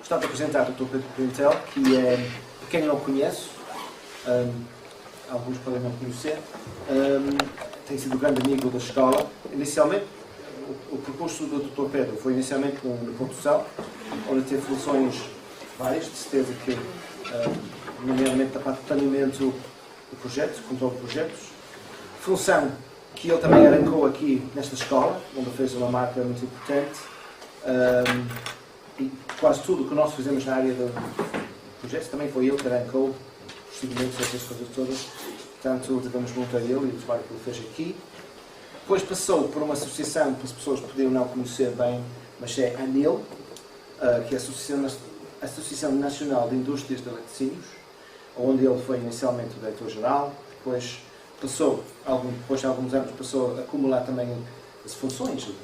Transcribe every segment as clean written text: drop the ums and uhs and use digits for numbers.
gostava de apresentar o Dr. Pedro Pimentel, que é, para quem não o conhece, alguns podem não conhecer, tem sido um grande amigo da escola. Inicialmente, o percurso do Dr. Pedro foi inicialmente no Portugal, onde teve funções várias, de certeza que, nomeadamente da parte de planeamento de projetos, controle de projetos, função que ele também arrancou aqui nesta escola, onde fez uma marca muito importante, e quase tudo o que nós fizemos na área de projetos também foi ele que arrancou, os segmentos, essas coisas todas, portanto, devemos muito a ele e o trabalho que ele fez aqui. Depois passou por uma associação que as pessoas podiam não conhecer bem, mas é a ANIL, que é a Associação Nacional de Indústrias de Laticínios, onde ele foi inicialmente o diretor-geral, depois de alguns anos, passou a acumular também as funções, o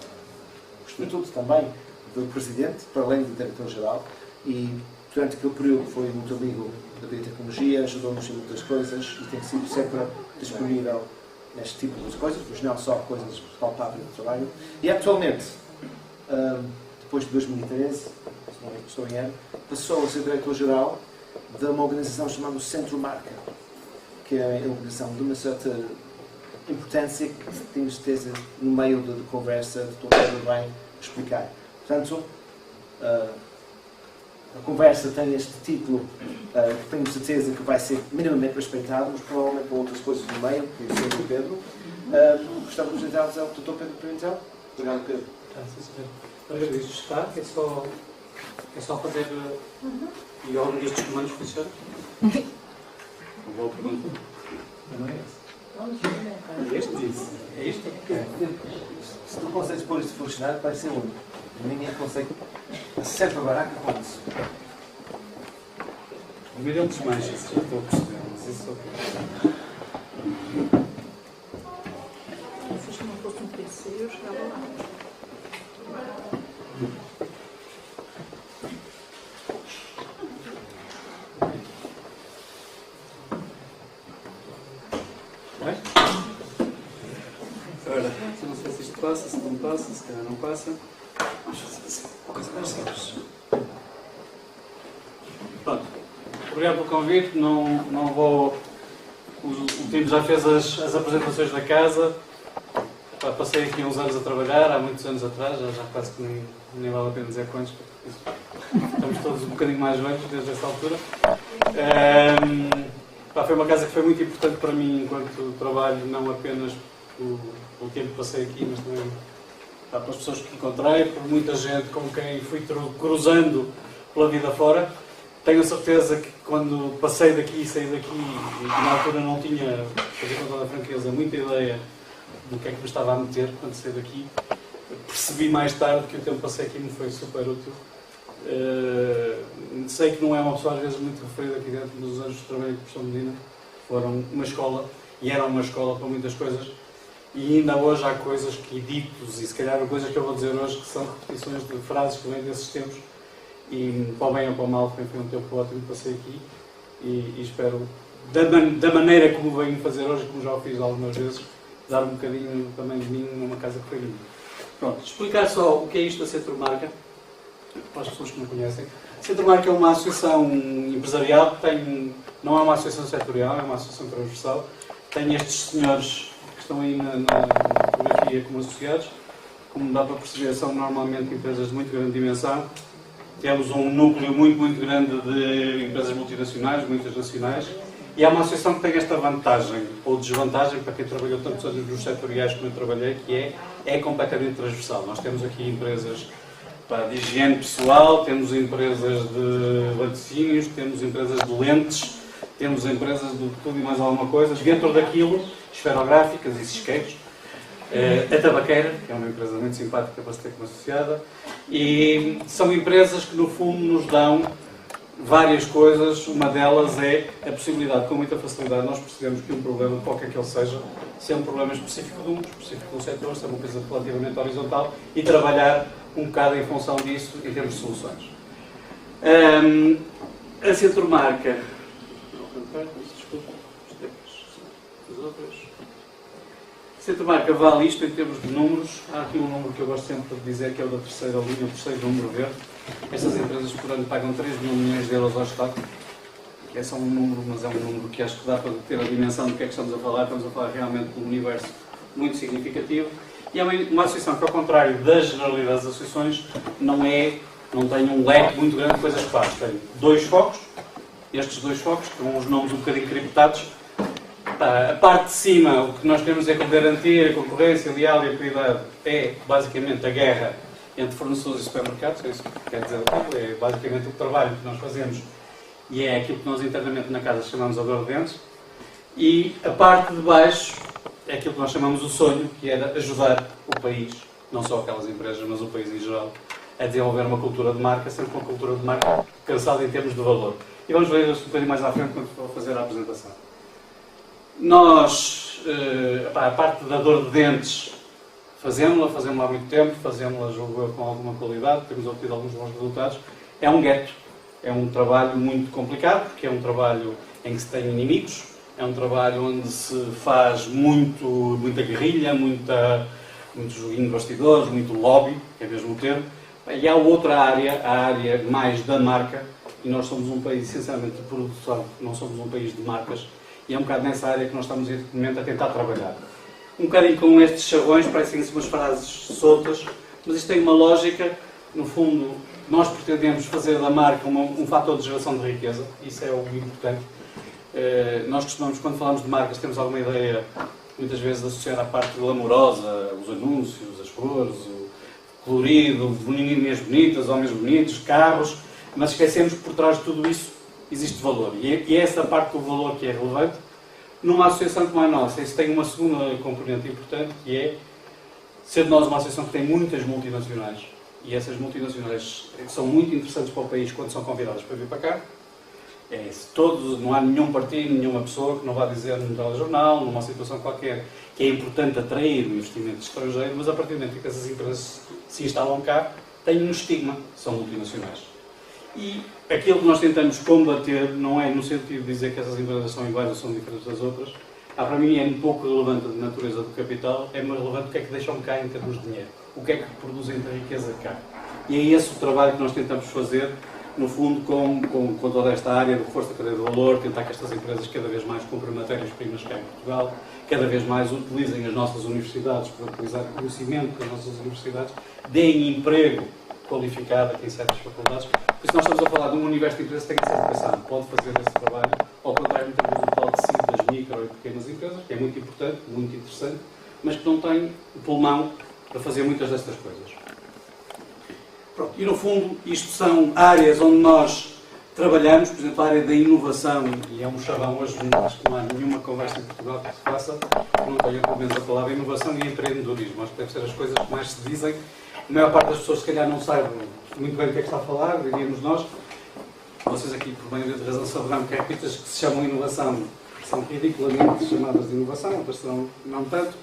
estatuto também do presidente, para além do diretor-geral, e durante aquele período foi muito amigo da biotecnologia, ajudou-nos em muitas coisas e tem sido sempre disponível neste tipo de coisas, mas não só coisas palpáveis do trabalho. E atualmente, depois de 2013, se não estou em erro, passou a ser diretor-geral de uma organização chamada Centro Marca, que é uma organização de uma certa importância que tenho certeza no meio da conversa de todo mundo vai explicar. Portanto, a conversa tem este título que tenho certeza que vai ser minimamente respeitado, mas provavelmente por outras coisas no meio, que o Sr. Pedro. Gostava de apresentar-vos ao Dr. Pedro Pimentel. Obrigado, Pedro. Olha, isto está, é só fazer. E algum destes comandos funciona? Boa pergunta. Não é esse? É este disse. É este? Se tu consegues pôr isto a funcionar, vai ser único. Ninguém consegue. Serve a baraca com isso. O milhão de desmancha, já estou a perceber. Mas isso é Se não fosse um PC, eu chegava lá. Ora, se não sei se isto passa, se não passa, se calhar não passa. Vamos fazer assim, coisa mais simples. Pronto. Obrigado pelo convite. Não vou. O time já fez as apresentações da casa. Passei aqui uns anos a trabalhar, há muitos anos atrás, já quase que nem vale a pena dizer quantos, porque estamos todos um bocadinho mais velhos desde essa altura. Foi uma casa que foi muito importante para mim enquanto trabalho, não apenas pelo tempo que passei aqui, mas também pelas pessoas que encontrei, por muita gente com quem fui cruzando pela vida fora. Tenho a certeza que quando passei daqui e saí daqui, e na altura não tinha, com toda a franqueza, muita ideia do que é que me estava a meter quando saí daqui, percebi mais tarde que o tempo que passei aqui me foi super útil. Sei que não é uma pessoa às vezes muito referida aqui dentro, mas os anos de trabalho com o professor Medina foram uma escola, e eram uma escola para muitas coisas, e ainda hoje há coisas que ditos, e se calhar coisas que eu vou dizer hoje que são repetições de frases que vêm desses tempos, e para o bem ou para o mal também foi um tempo ótimo que passei aqui, e espero, da maneira como venho fazer hoje, como já o fiz algumas vezes, dar um bocadinho também de mim numa casa que foi minha. Pronto, explicar só o que é isto da Centro Marca, para as pessoas que não conhecem. A Centro Marca é uma associação empresarial, não é uma associação setorial, é uma associação transversal. Tem estes senhores que estão aí na fotografia como associados. Como dá para perceber, são normalmente empresas de muito grande dimensão. Temos um núcleo muito grande de empresas multinacionais, muitas nacionais. E há uma associação que tem esta vantagem, ou desvantagem, para quem trabalhou tantos anos nos setoriais como eu trabalhei, que é completamente transversal. Nós temos aqui empresas de higiene pessoal, temos empresas de laticínios, temos empresas de lentes, temos empresas de tudo e mais alguma coisa. Dentro daquilo, esferográficas e cisqueiros. A Tabaqueira, que é uma empresa muito simpática para se ter como associada. E são empresas que, no fundo, nos dão várias coisas. Uma delas é a possibilidade, com muita facilidade, nós percebemos que um problema, qualquer que ele seja, se é um problema específico de específico de um setor, se é uma coisa relativamente horizontal, e trabalhar um bocado em função disso em termos de soluções. A Centro Marca. Conceito de marca vale isto em termos de números. Há aqui um número que eu gosto sempre de dizer, que é o da terceira linha, o terceiro número verde. Estas empresas por ano pagam 3 mil milhões de euros ao Estado. É só um número, mas é um número que acho que dá para ter a dimensão do que é que estamos a falar. Estamos a falar realmente de um universo muito significativo. E é uma associação que, ao contrário das generalidades das associações, não tem um leque muito grande de coisas que faz. Tem 2 focos, estes 2 focos, com os nomes um bocadinho encriptados. A parte de cima, o que nós queremos é garantir a concorrência leal e a equidade, é basicamente a guerra entre fornecedores e supermercados, é isso que quer dizer aquilo, é basicamente o trabalho que nós fazemos e é aquilo que nós internamente na casa chamamos a dor de dentes. E a parte de baixo é aquilo que nós chamamos o sonho, que era ajudar o país, não só aquelas empresas, mas o país em geral, a desenvolver uma cultura de marca, sempre uma cultura de marca pensada em termos de valor. E vamos ver isso um bocadinho mais à frente quando for fazer a apresentação. Nós, a parte da dor de dentes, fazemos-la há muito tempo, fazemos-la, julgo eu, com alguma qualidade, temos obtido alguns bons resultados. É um gueto, é um trabalho muito complicado, porque é um trabalho em que se tem inimigos, é um trabalho onde se faz muita guerrilha, muito joguinho de bastidores, muito lobby, que é mesmo o termo. E há outra área, a área mais da marca, e nós somos um país essencialmente de produção, não somos um país de marcas, e é um bocado nessa área que nós estamos neste momento a tentar trabalhar. Um bocadinho com estes chavões, parecem-se umas frases soltas, mas isto tem uma lógica. No fundo, nós pretendemos fazer da marca um fator de geração de riqueza, isso é o importante. Nós costumamos, quando falamos de marcas, temos alguma ideia, muitas vezes, associada à parte glamourosa, os anúncios, as flores, o colorido, menininhas bonitas, homens bonitos, carros, mas esquecemos que por trás de tudo isso existe valor. E é essa parte do valor que é relevante. Numa associação como a nossa, isso tem uma segunda componente importante, que é ser nós uma associação que tem muitas multinacionais, e essas multinacionais são muito interessantes para o país quando são convidadas para vir para cá. Não há nenhum partido, nenhuma pessoa que não vá dizer num telejornal, numa situação qualquer, que é importante atrair o investimento estrangeiro, mas a partir do momento que essas empresas se instalam cá, têm um estigma, são multinacionais. E aquilo que nós tentamos combater não é no sentido de dizer que essas empresas são iguais ou são diferentes das outras. Para mim é um pouco relevante a natureza do capital, é mais relevante o que é que deixam cá em termos de dinheiro, o que é que produzem de riqueza cá. E é esse o trabalho que nós tentamos fazer, no fundo, com toda esta área do reforço da cadeia de valor, tentar que estas empresas cada vez mais comprem matérias-primas cá em Portugal, cada vez mais utilizem as nossas universidades para utilizar conhecimento das nossas universidades, deem emprego qualificado aqui em certas faculdades. Por isso nós estamos a falar de um universo de empresas que tem que ser pensado, pode fazer esse trabalho, ao contrário, muitas vezes o tal tecido das micro e pequenas empresas, que é muito importante, muito interessante, mas que não tem o pulmão para fazer muitas destas coisas. Pronto, e no fundo, isto são áreas onde nós trabalhamos, por exemplo, a área da inovação, e é um chavão hoje, acho que não há nenhuma conversa em Portugal que se faça, que não tenha pelo menos a palavra inovação e empreendedorismo. Acho que devem ser as coisas que mais se dizem. A maior parte das pessoas, se calhar, não sabe muito bem o que é que está a falar, diríamos nós. Vocês aqui, por maioria de razão, saberão que há coisas que se chamam inovação, que são ridiculamente chamadas de inovação, outras são não tanto.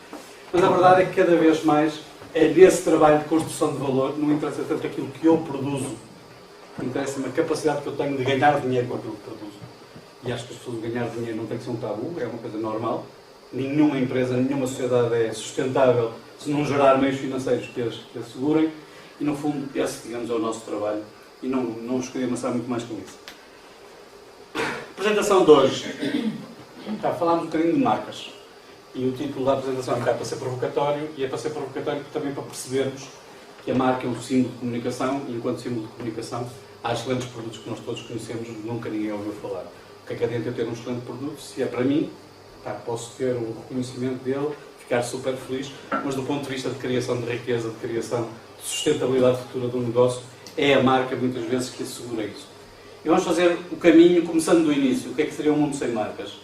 Mas a verdade é que cada vez mais é nesse trabalho de construção de valor, não interessa tanto aquilo que eu produzo, interessa-me a capacidade que eu tenho de ganhar dinheiro com aquilo que produzo. E acho que as pessoas ganhar dinheiro não tem que ser um tabu, é uma coisa normal. Nenhuma empresa, nenhuma sociedade é sustentável se não gerar meios financeiros que as assegurem. E, no fundo, esse, digamos, é o nosso trabalho. E não vos queria amassar muito mais com isso. Apresentação de hoje. Falámos um bocadinho de marcas. E o título da apresentação é um bocado para ser provocatório, e é para ser provocatório também para percebermos que a marca é um símbolo de comunicação, e enquanto símbolo de comunicação, há excelentes produtos que nós todos conhecemos, nunca ninguém ouviu falar. O que é que adianta eu ter um excelente produto? Se é para mim, posso ter o reconhecimento dele, ficar super feliz, mas do ponto de vista de criação de riqueza, de criação de sustentabilidade futura do negócio, é a marca muitas vezes que assegura isso. E vamos fazer o caminho começando do início. O que é que seria um mundo sem marcas?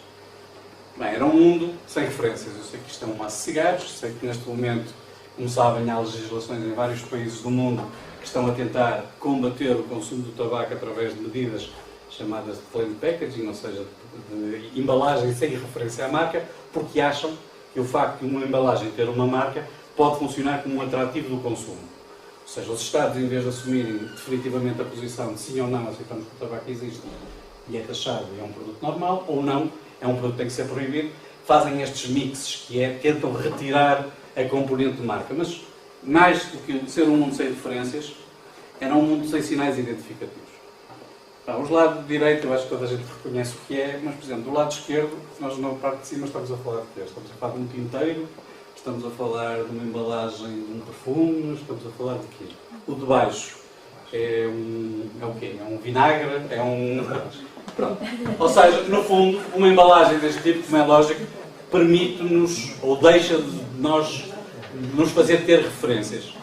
Bem, era um mundo sem referências. Eu sei que isto é um maço de cigarros, sei que neste momento, como sabem, há legislações em vários países do mundo que estão a tentar combater o consumo do tabaco através de medidas chamadas de plain packaging, ou seja, de embalagem sem referência à marca, porque acham que o facto de uma embalagem ter uma marca pode funcionar como um atrativo do consumo. Ou seja, os Estados, em vez de assumirem definitivamente a posição de sim ou não aceitamos que o tabaco existe e é taxado e é um produto normal, ou não, é um produto que tem que ser proibido, fazem estes mixes, que é, tentam retirar a componente de marca. Mas, mais do que ser um mundo sem referências, era um mundo sem sinais identificativos. Os lados direito, eu acho que toda a gente reconhece o que é, mas, por exemplo, do lado esquerdo, nós na parte de cima estamos a falar de quê? Estamos a falar de um tinteiro, estamos a falar de uma embalagem de um perfume, estamos a falar de quê? O de baixo é o quê? É um vinagre, é um... Pronto. Ou seja, no fundo, uma embalagem deste tipo, como é lógico, permite-nos, ou deixa de nós nos fazer ter referências.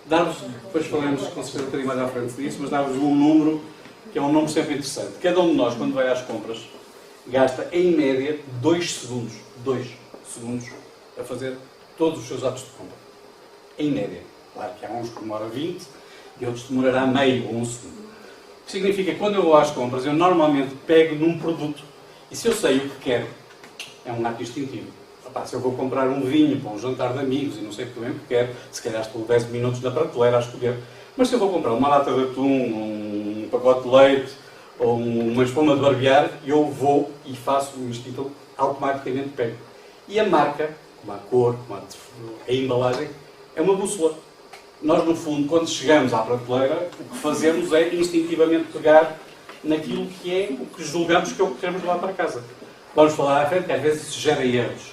Dar-vos, depois falaremos com certeza um bocadinho mais à frente disso, mas dar-vos um número, que é um número sempre interessante. Cada um de nós, quando vai às compras, gasta, em média, 2 segundos. 2 segundos a fazer todos os seus atos de compra. Em média. Claro que há uns que demoram 20 e outros demorará meio ou 1 segundo. O que significa que quando eu vou às compras, eu normalmente pego num produto e se eu sei o que quero, é um ato instintivo. Se eu vou comprar um vinho para um jantar de amigos e não sei bem o que quero, se calhar estou 10 minutos na prateleira a escolher. Mas se eu vou comprar uma lata de atum, um pacote de leite ou uma espuma de barbear, eu vou e faço o instinto, automaticamente pego. E a marca, como a cor, como a embalagem, é uma bússola. Nós, no fundo, quando chegamos à prateleira, o que fazemos é instintivamente pegar naquilo que é o que julgamos que é o que queremos levar para casa. Vamos falar à frente que às vezes isso gera erros.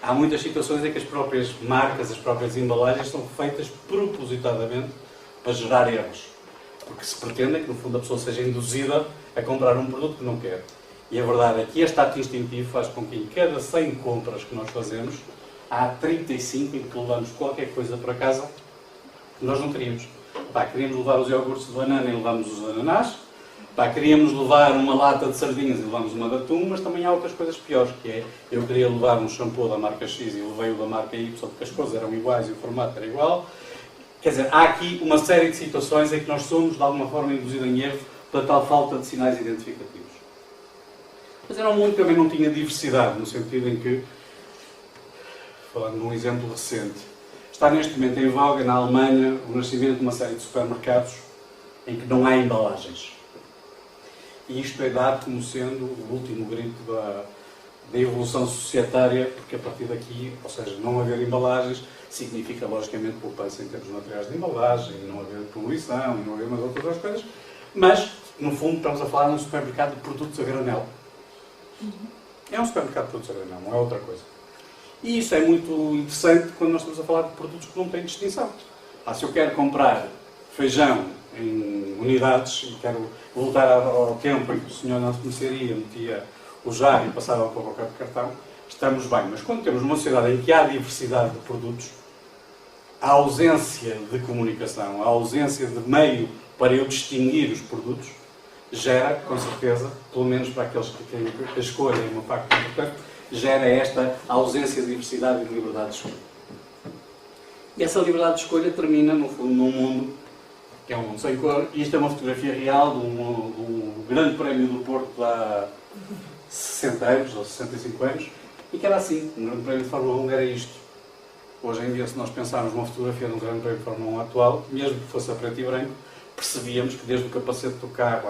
Há muitas situações em que as próprias marcas, as próprias embalagens são feitas propositadamente para gerar erros. Porque se pretende que, no fundo, a pessoa seja induzida a comprar um produto que não quer. E a verdade é que este ato instintivo faz com que em cada 100 compras que nós fazemos, há 35 em que levamos qualquer coisa para casa que nós não queríamos. Queríamos levar os iogurtes de banana e levamos os ananás. Queríamos levar uma lata de sardinhas e levamos uma de atum, mas também há outras coisas piores, que é, eu queria levar um shampoo da marca X e levei o da marca Y, porque as coisas eram iguais e o formato era igual. Quer dizer, há aqui uma série de situações em que nós somos, de alguma forma, induzidos em erro pela tal falta de sinais identificativos. Mas era um mundo que também não tinha diversidade, no sentido em que, falando de um exemplo recente, está neste momento em voga, na Alemanha, o nascimento de uma série de supermercados em que não há embalagens. E isto é dado como sendo o último grito da evolução societária, porque a partir daqui, ou seja, não haver embalagens, significa logicamente poupança em termos de materiais de embalagem, não haver poluição, não haver mais outras coisas, mas, no fundo, estamos a falar de um supermercado de produtos a granel. É um supermercado de produtos a granel, não é outra coisa. E isso é muito interessante quando nós estamos a falar de produtos que não têm distinção. Se eu quero comprar feijão em unidades e quero voltar ao tempo em que o senhor na mercearia metia o jarro e passava para o qualquer cartão, estamos bem. Mas quando temos uma sociedade em que há diversidade de produtos, a ausência de comunicação, a ausência de meio para eu distinguir os produtos, gera, com certeza, pelo menos para aqueles que têm a escolha, é uma facto importante, gera esta ausência de diversidade e de liberdade de escolha. E essa liberdade de escolha termina, no fundo, num mundo que é um mundo sem cor, e isto é uma fotografia real de um grande prémio do Porto há 60 anos, ou 65 anos, e que era assim, um grande prémio de Fórmula 1 era isto. Hoje em dia, se nós pensarmos numa fotografia de um grande prémio de Fórmula 1 atual, mesmo que fosse a preto e branco, percebíamos que desde o capacete do carro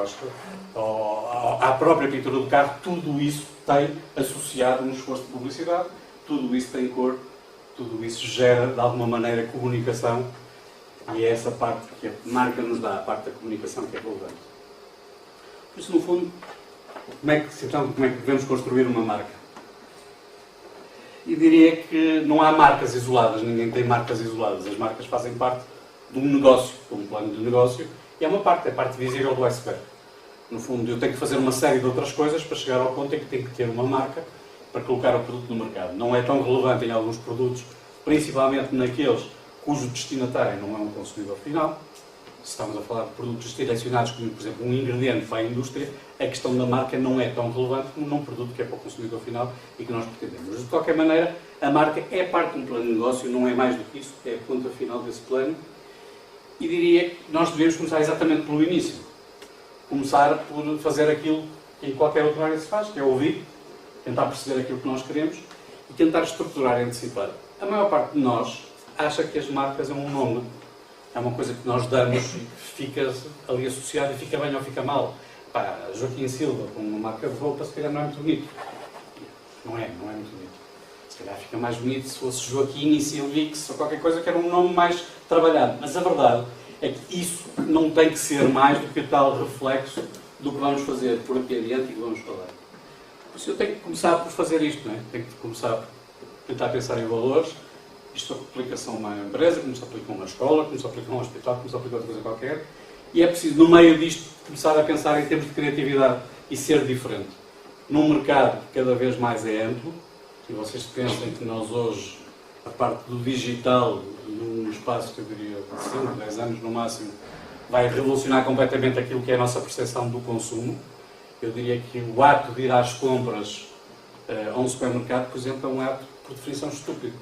à própria pintura do carro, tudo isso tem associado um esforço de publicidade, tudo isso tem cor, tudo isso gera, de alguma maneira, comunicação, e é essa parte que a marca nos dá, a parte da comunicação que é relevante. Por isso, no fundo, como é que devemos construir uma marca? E diria que não há marcas isoladas, ninguém tem marcas isoladas, as marcas fazem parte de um negócio, de um plano de negócio, e é uma parte, é a parte visível do iceberg. No fundo, eu tenho que fazer uma série de outras coisas para chegar ao ponto em que tenho que ter uma marca para colocar o produto no mercado. Não é tão relevante em alguns produtos, principalmente naqueles cujo destinatário não é um consumidor final. Se estamos a falar de produtos direcionados, como, por exemplo, um ingrediente para a indústria, a questão da marca não é tão relevante como num produto que é para o consumidor final e que nós pretendemos. Mas, de qualquer maneira, a marca é parte de um plano de negócio, não é mais do que isso, é a ponta final desse plano. E diria que nós devemos começar exatamente pelo início. Começar por fazer aquilo que em qualquer outra área se faz, que é ouvir, tentar perceber aquilo que nós queremos e tentar estruturar e antecipar. A maior parte de nós acha que as marcas é um nome. É uma coisa que nós damos e fica ali associado e fica bem ou fica mal. Joaquim Silva, com uma marca de roupa, se calhar não é muito bonito. Não é muito bonito. Se calhar fica mais bonito se fosse Joaquim e Silvix ou qualquer coisa que era um nome mais trabalhado. Mas a verdade é que isso não tem que ser mais do que tal reflexo do que vamos fazer por aqui adiante e que vamos falar. Por isso eu tenho que começar por fazer isto, não é? Tenho que começar por tentar pensar em valores. Isto aplica-se a uma empresa, como se aplica a uma escola, como se aplica a um hospital, como se aplica a outra coisa qualquer. E é preciso, no meio disto, começar a pensar em termos de criatividade e ser diferente. Num mercado que cada vez mais é amplo, e vocês pensem que nós hoje, a parte do digital, num espaço que eu diria de 5, 10 anos no máximo, vai revolucionar completamente aquilo que é a nossa percepção do consumo. Eu diria que o ato de ir às compras a um supermercado, por exemplo, é um ato, por definição, estúpido.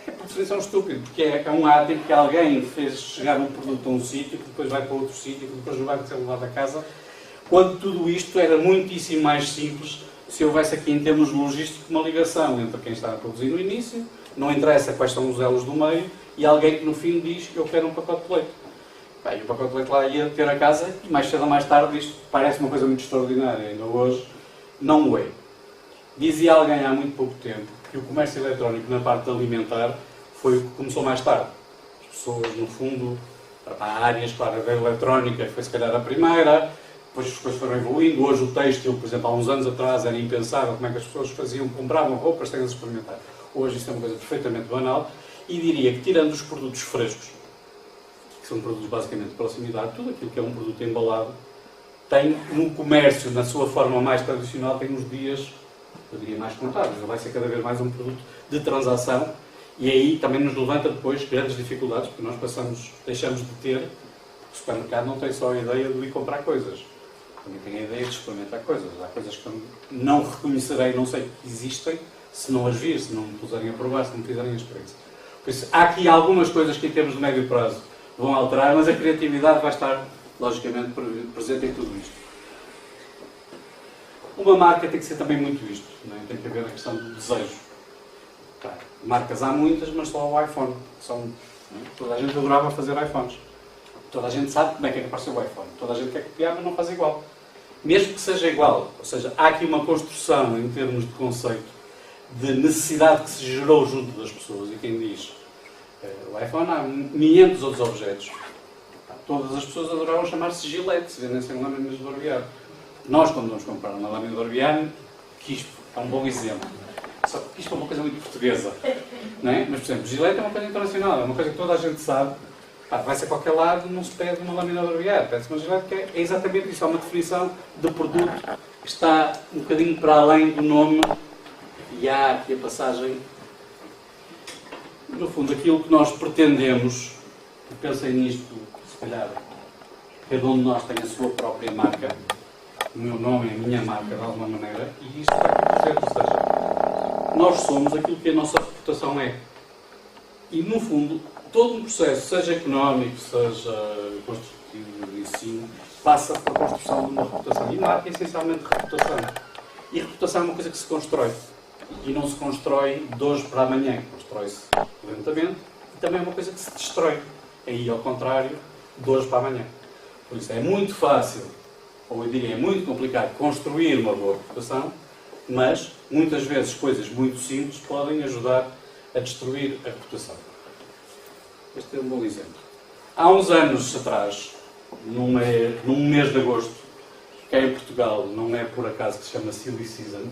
É por definição estúpido, porque é um ato em que alguém fez chegar um produto a um sítio, que depois vai para outro sítio, que depois não vai ser levado a casa, quando tudo isto era muitíssimo mais simples se houvesse aqui, em termos logísticos, uma ligação entre quem está a produzir no início, não interessa quais são os elos do meio, e alguém que no fim diz que eu quero um pacote de leite. Bem, o pacote de leite lá ia ter a casa, e mais cedo ou mais tarde isto parece uma coisa muito extraordinária, ainda hoje não o é. Dizia alguém há muito pouco tempo que o comércio eletrónico na parte alimentar foi o que começou mais tarde. As pessoas, no fundo, há áreas, claro, a eletrónica foi se calhar a primeira, depois as coisas foram evoluindo. Hoje o têxtil, por exemplo, há uns anos atrás era impensável como é que as pessoas faziam, compravam roupas, têm a experimentar. Hoje isso é uma coisa perfeitamente banal, e diria que, tirando os produtos frescos, que são produtos basicamente de proximidade, tudo aquilo que é um produto embalado, tem no comércio, na sua forma mais tradicional, tem uns dias, eu diria, mais contados. Vai ser cada vez mais um produto de transação, e aí também nos levanta depois grandes dificuldades, porque nós deixamos de ter, o supermercado não tem só a ideia de ir comprar coisas, também tem a ideia de experimentar coisas. Há coisas que eu não reconhecerei, não sei que existem, se não as vir, se não me puserem a provar, se não me fizerem a experiência. Por isso, há aqui algumas coisas que em termos de médio prazo vão alterar, mas a criatividade vai estar, logicamente, presente em tudo isto. Uma marca tem que ser também muito isto, não é? Tem que haver a questão do desejo. Claro, marcas há muitas, mas só o iPhone. Toda a gente adorava fazer iPhones. Toda a gente sabe como é que apareceu o iPhone. Toda a gente quer copiar, mas não faz igual. Mesmo que seja igual, ou seja, há aqui uma construção em termos de conceito, de necessidade que se gerou junto das pessoas. E quem diz o iPhone, há 500 outros objetos. Todas as pessoas adoravam chamar-se Gillette, se vendessem lâminas de barbear. Nós, quando vamos comprar uma lâmina de barbear, Quispo é um bom exemplo. Só que Quispo é uma coisa muito portuguesa. Não é? Mas, por exemplo, Gillette é uma coisa internacional, é uma coisa que toda a gente sabe. Vai-se a qualquer lado, não se pede uma lâmina de barbear, pede-se uma Gillette, que é exatamente isso, é uma definição de produto que está um bocadinho para além do nome, e há aqui a passagem. No fundo, aquilo que nós pretendemos, e pensem nisto, se calhar, cada um de nós tem a sua própria marca, o meu nome é a minha marca, de alguma maneira, e isto vai acontecer, ou seja, nós somos aquilo que a nossa reputação é. E, no fundo, todo um processo, seja económico, seja construtivo, de ensino, passa pela construção de uma reputação. E marca é essencialmente reputação. E reputação é uma coisa que se constrói. E não se constrói de hoje para amanhã, constrói-se lentamente, e também é uma coisa que se destrói. Aí, ao contrário, de hoje para amanhã. Por isso é muito fácil, ou eu diria é muito complicado, construir uma boa reputação, mas muitas vezes coisas muito simples podem ajudar a destruir a reputação. Este é um bom exemplo. Há uns anos atrás, num mês de agosto, que é em Portugal, não é por acaso que se chama Silly Season,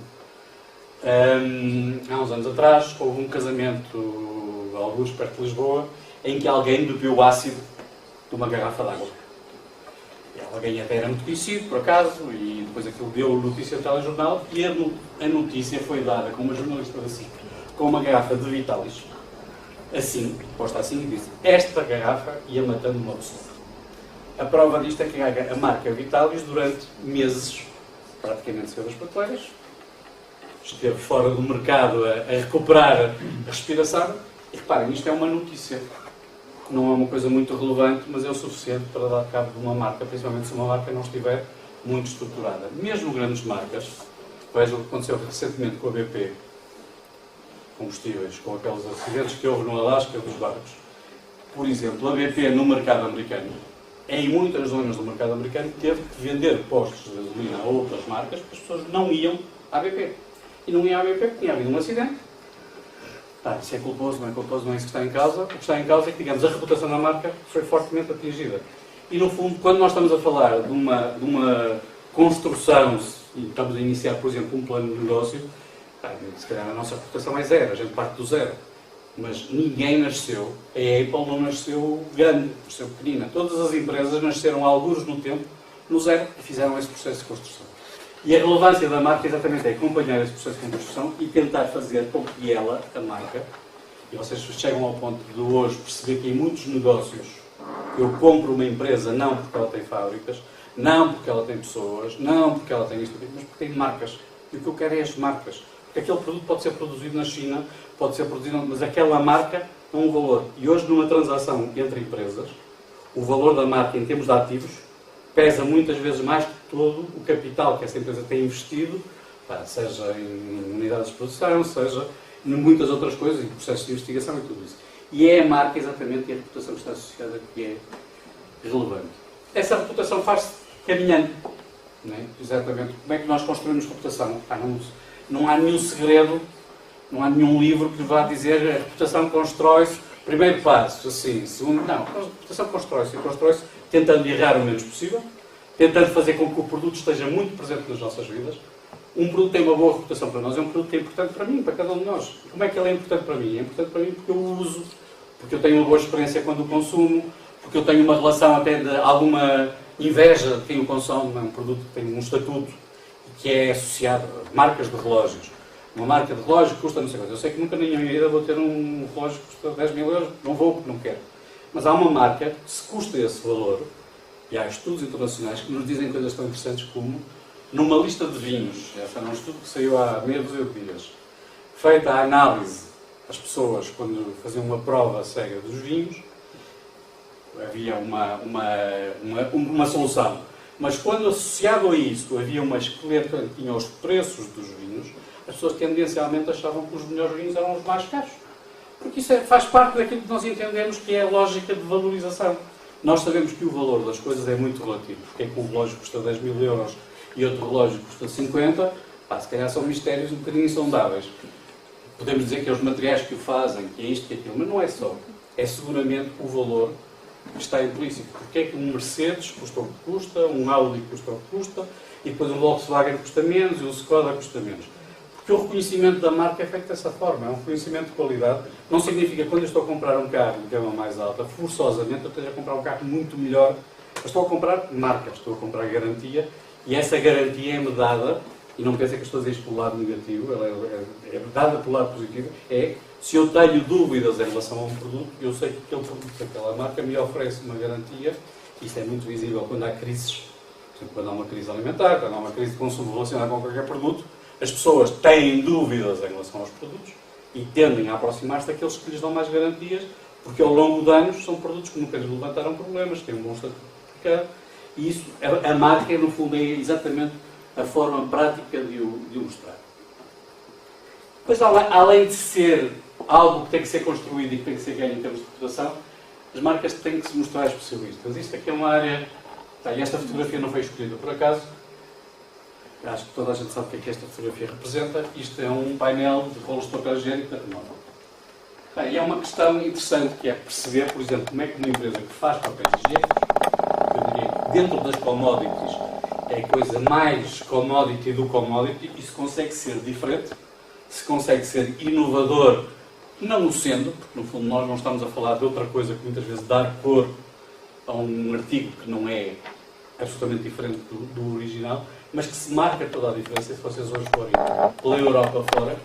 há uns anos atrás houve um casamento, alguns perto de Lisboa, em que alguém bebeu ácido de uma garrafa de água. Alguém até era muito conhecido, por acaso, e depois aquilo deu notícia no telejornal, e a notícia foi dada com uma jornalista assim, com uma garrafa de Vitalis, assim, posta assim, e disse: esta garrafa ia matando uma pessoa. A prova disto é que a marca Vitalis, durante meses, praticamente saiu das prateleiras, esteve fora do mercado a recuperar a respiração, e reparem, isto é uma notícia. Não é uma coisa muito relevante, mas é o suficiente para dar cabo de uma marca, principalmente se uma marca não estiver muito estruturada. Mesmo grandes marcas, vejam o que aconteceu recentemente com a BP Combustíveis, com aqueles acidentes que houve no Alasca dos barcos. Por exemplo, a BP no mercado americano, em muitas zonas do mercado americano, teve que vender postos de gasolina a outras marcas porque as pessoas não iam à BP. e não ia haver o que tinha havido um acidente. Isso é culposo, não é culposo, não é isso que está em causa. O que está em causa é que, digamos, a reputação da marca foi fortemente atingida. E, no fundo, quando nós estamos a falar de uma construção, e estamos a iniciar, por exemplo, um plano de negócio, se calhar a nossa reputação é zero, a gente parte do zero. Mas ninguém nasceu, a Apple não nasceu grande, nasceu pequenina. Todas as empresas nasceram alguns no tempo, no zero, e fizeram esse processo de construção. E a relevância da marca exatamente é acompanhar esse processo de construção e tentar fazer com que ela, a marca, e vocês chegam ao ponto de hoje perceber que em muitos negócios eu compro uma empresa não porque ela tem fábricas, não porque ela tem pessoas, não porque ela tem isto, mas porque tem marcas. E o que eu quero é as marcas. Porque aquele produto pode ser produzido na China, pode ser produzido, mas aquela marca tem um valor. E hoje, numa transação entre empresas, o valor da marca em termos de ativos pesa muitas vezes mais que todo o capital que essa empresa tem investido, seja em unidades de produção, seja em muitas outras coisas, em processos de investigação e tudo isso. E é a marca, exatamente, e a reputação que está associada que é relevante. Essa reputação faz-se caminhando. Não é? Exatamente. Como é que nós construímos reputação? Não há nenhum segredo, não há nenhum livro que vá dizer a reputação constrói-se, primeiro passo, assim, segundo, não, a reputação constrói-se tentando errar o menos possível, tentando fazer com que o produto esteja muito presente nas nossas vidas. Um produto tem uma boa reputação para nós, é um produto que é importante para mim, para cada um de nós. E como é que ele é importante para mim? É importante para mim porque eu o uso, porque eu tenho uma boa experiência quando o consumo, porque eu tenho uma relação até de alguma inveja de quem o consome. É um produto que tem um estatuto que é associado a marcas de relógios. Uma marca de relógio custa não sei quanto. Eu sei que nunca na minha vida vou ter um relógio que custa 10 mil euros, não vou porque não quero. Mas há uma marca que se custa esse valor, e há estudos internacionais que nos dizem coisas tão interessantes como, numa lista de vinhos, esse era um estudo que saiu há meia dúzia de dias, feita a análise, as pessoas, quando faziam uma prova cega dos vinhos, havia uma solução. Mas quando associado a isso havia uma esqueleta que tinha os preços dos vinhos, as pessoas tendencialmente achavam que os melhores vinhos eram os mais caros. Porque isso faz parte daquilo que nós entendemos que é a lógica de valorização. Nós sabemos que o valor das coisas é muito relativo. Porque é que um relógio custa 10 mil euros e outro relógio custa 50, se calhar são mistérios um bocadinho insondáveis. Podemos dizer que é os materiais que o fazem, que é isto, que é aquilo, mas não é só. É seguramente o valor que está implícito. Porque é que um Mercedes custa o que custa, um Audi custa o que custa, e depois um Volkswagen custa menos e um Skoda custa menos. Porque o reconhecimento da marca é feito dessa forma, é um reconhecimento de qualidade. Não significa que quando eu estou a comprar um carro de gama mais alta, forçosamente eu esteja a comprar um carro muito melhor. Eu estou a comprar marca, estou a comprar garantia, e essa garantia é-me dada, e não pensem que estou a dizer isto pelo lado negativo, ela é dada pelo lado positivo, se eu tenho dúvidas em relação a um produto, eu sei que aquele produto daquela marca me oferece uma garantia, isto é muito visível quando há crises, por exemplo, quando há uma crise alimentar, quando há uma crise de consumo relacionada com qualquer produto, as pessoas têm dúvidas em relação aos produtos e tendem a aproximar-se daqueles que lhes dão mais garantias, porque ao longo de anos são produtos que nunca lhes levantaram problemas, têm um bom estatuto de mercado, e isso, a marca, no fundo, é exatamente a forma prática de o mostrar. Depois, além de ser algo que tem que ser construído e que tem que ser ganho em termos de reputação, as marcas têm que se mostrar especialistas. Isto aqui é uma área... e esta fotografia não foi escolhida por acaso. Acho que toda a gente sabe o que é que esta fotografia representa. Isto é um painel de rolos de papel higiênico da Renova. E é uma questão interessante que é perceber, por exemplo, como é que uma empresa que faz papéis higiênicos, eu diria que dentro das commodities é a coisa mais commodity do commodity, e se consegue ser diferente, se consegue ser inovador, não o sendo, porque no fundo nós não estamos a falar de outra coisa que muitas vezes dar cor a um artigo que não é absolutamente diferente do original, mas que se marca toda a diferença. Se vocês hoje forem pela Europa fora,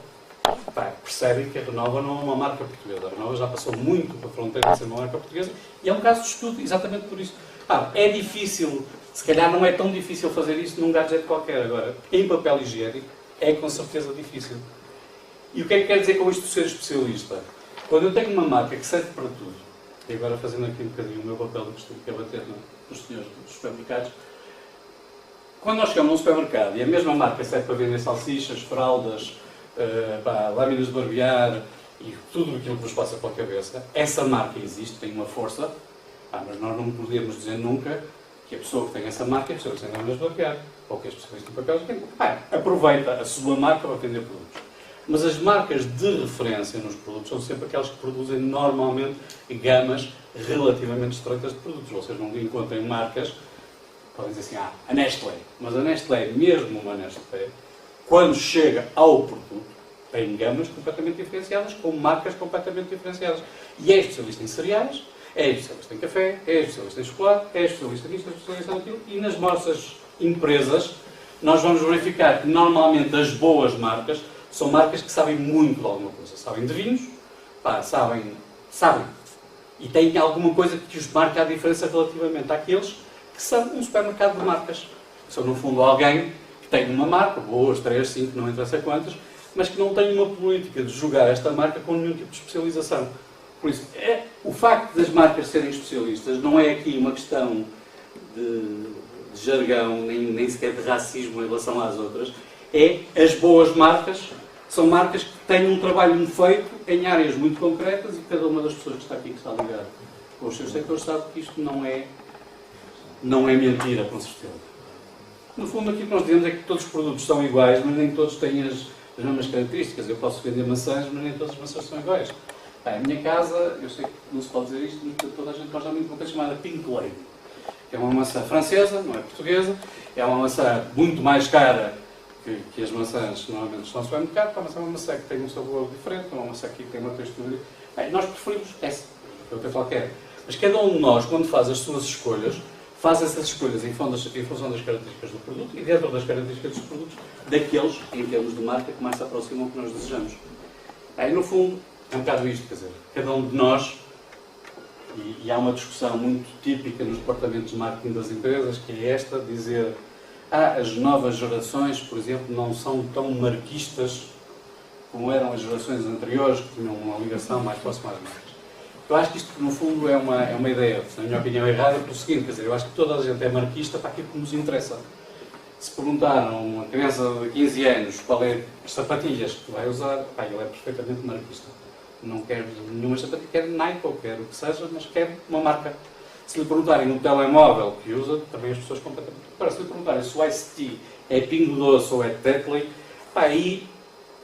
percebem que a Renova não é uma marca portuguesa. A Renova já passou muito para a fronteira de ser uma marca portuguesa, e é um caso de estudo exatamente por isso. É difícil, se calhar não é tão difícil fazer isso num gadget qualquer. Agora, em papel higiênico, é com certeza difícil. E o que é que quer dizer com isto de ser especialista? Quando eu tenho uma marca que serve para tudo, e agora fazendo aqui um bocadinho o meu papel de costume, que é bater nos senhores dos supermercados, quando nós chegamos num supermercado e a mesma marca serve para vender salsichas, fraldas, lâminas de barbear e tudo aquilo que nos passa pela cabeça, essa marca existe, tem uma força, mas nós não podemos dizer nunca que a pessoa que tem essa marca é especialista em lâminas de barbear, ou que é especialista em papel higiênico, aproveita a sua marca para vender produtos. Mas as marcas de referência nos produtos são sempre aquelas que produzem normalmente gamas relativamente estreitas de produtos. Vocês não encontrem marcas, podem dizer assim, a Nestlé. Mas a Nestlé, mesmo uma Nestlé, quando chega ao produto, tem gamas completamente diferenciadas, com marcas completamente diferenciadas. E é especialista em cereais, é especialista em café, é especialista em chocolate, é especialista nisto, é especialista naquilo. E nas nossas empresas, nós vamos verificar que normalmente as boas marcas são marcas que sabem muito de alguma coisa. Sabem de vinhos, sabem. E têm alguma coisa que os marca a diferença relativamente àqueles que são um supermercado de marcas. São, no fundo, alguém que tem uma marca, 2, 3, 5, não interessa quantas, mas que não tem uma política de jogar esta marca com nenhum tipo de especialização. Por isso, o facto das marcas serem especialistas não é aqui uma questão de jargão, nem sequer de racismo em relação às outras. As boas marcas são marcas que têm um trabalho feito em áreas muito concretas e cada uma das pessoas que está aqui, que está ligada com os seus setores, sabe que isto não é mentira, com certeza. No fundo, aquilo que nós dizemos é que todos os produtos são iguais, mas nem todos têm as mesmas características. Eu posso vender maçãs, mas nem todas as maçãs são iguais. Em minha casa, eu sei que não se pode dizer isto, mas toda a gente gosta muito de uma coisa chamada Pink Lady, que é uma maçã francesa, não é portuguesa, é uma maçã muito mais cara que as maçãs que normalmente estão no supermercado, mas é uma maçã que tem um sabor diferente, uma maçã que tem uma textura. Nós preferimos essa, eu até falo que é. Mas cada um de nós, quando faz as suas escolhas, faz essas escolhas em função das características do produto e dentro das características dos produtos, daqueles, em termos de marca, que mais se aproximam do que nós desejamos. No fundo, é um bocado isto, quer dizer, cada um de nós, e há uma discussão muito típica nos departamentos de marketing das empresas, que é esta, dizer as novas gerações, por exemplo, não são tão marquistas como eram as gerações anteriores, que tinham uma ligação mais próxima às marcas. Eu acho que isto, no fundo, é uma ideia, na minha opinião, errada, pelo seguinte, quer dizer, eu acho que toda a gente é marquista para aquilo que nos interessa. Se perguntar a uma criança de 15 anos qual é as sapatilhas que vai usar, ele é perfeitamente marquista. Não quer nenhuma sapatilha, quer Nike ou quer o que seja, mas quer uma marca. Se lhe perguntarem o telemóvel que usa, também as pessoas completamente. Agora, se lhe perguntarem se o Ice Tea é Pingo Doce ou é Tetley, aí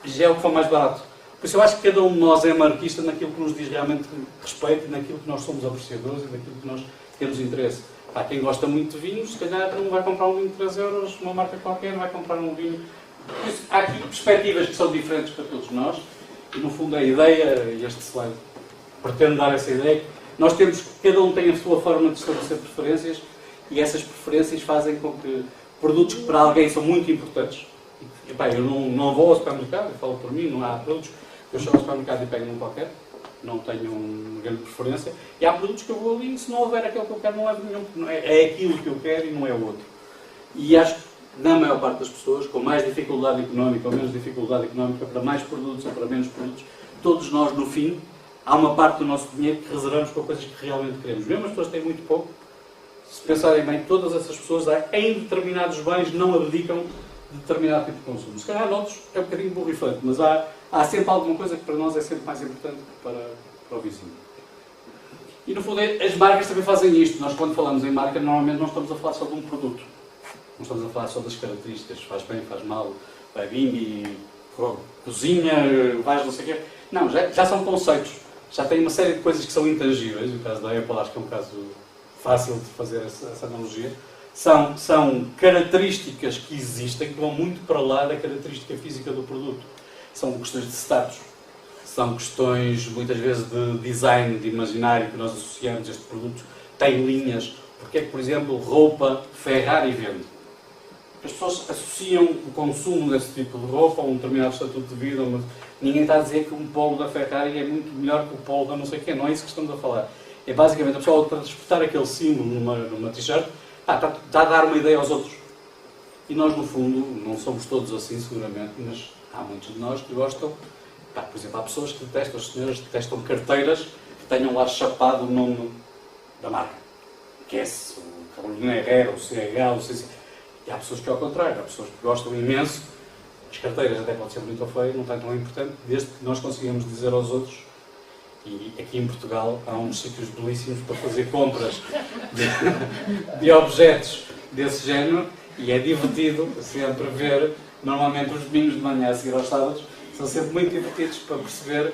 já é o que for mais barato. Por isso eu acho que cada um de nós é marquista naquilo que nos diz realmente respeito, naquilo que nós somos apreciadores e naquilo que nós temos interesse. Quem gosta muito de vinhos, se calhar não vai comprar um vinho de 3 euros, uma marca qualquer, vai comprar um vinho. Por isso, há aqui perspectivas que são diferentes para todos nós e, no fundo, a ideia, e este slide pretende dar essa ideia, nós temos, cada um tem a sua forma de estabelecer preferências e essas preferências fazem com que produtos que para alguém são muito importantes, eu não vou ao supermercado, eu falo por mim, não há produtos que eu chego ao supermercado e pego num qualquer, não tenho uma grande preferência, e há produtos que eu vou ali e se não houver aquele que eu quero não levo nenhum, é aquilo que eu quero e não é o outro. E acho que, na maior parte das pessoas, com mais dificuldade económica ou menos dificuldade económica, para mais produtos ou para menos produtos, todos nós, no fim, há uma parte do nosso dinheiro que reservamos para coisas que realmente queremos. Mesmo as pessoas que têm muito pouco, se pensarem bem, todas essas pessoas, em determinados bens, não abdicam de determinado tipo de consumo. Se calhar noutros é um bocadinho borrifante, mas há sempre alguma coisa que para nós é sempre mais importante que para o vizinho. E no fundo as marcas também fazem isto. Nós quando falamos em marca normalmente não estamos a falar só de um produto. Não estamos a falar só das características, faz bem, faz mal, vai bimbi, cozinha, vais não sei o quê. Não, já são conceitos. Já tem uma série de coisas que são intangíveis. O caso da Apple acho que é um caso fácil de fazer essa analogia. São características que existem que vão muito para lá da característica física do produto. São questões de status, são questões muitas vezes de design, de imaginário que nós associamos a este produto. Tem linhas. Porque é que, por exemplo, roupa Ferrari vende? As pessoas associam o consumo desse tipo de roupa a um determinado estatuto de vida. Ninguém está a dizer que um polo da Ferrari é muito melhor que o polo da não sei o quê. Não é isso que estamos a falar. É basicamente a pessoa, ao transportar aquele símbolo numa t-shirt, está a dar uma ideia aos outros. E nós, no fundo, não somos todos assim, seguramente, mas há muitos de nós que gostam. Por exemplo, há pessoas que detestam, as senhoras detestam carteiras que tenham lá chapado o nome da marca. Que é o Carolina Herrera, o CH, o CC. E há pessoas que, ao contrário, há pessoas que gostam imenso. As carteiras até pode ser bonito ou feio, não está tão importante, desde que nós consigamos dizer aos outros E aqui em Portugal há uns sítios belíssimos para fazer compras de objetos desse género, e é divertido sempre ver, normalmente os domingos de manhã a seguir aos sábados, são sempre muito divertidos para perceber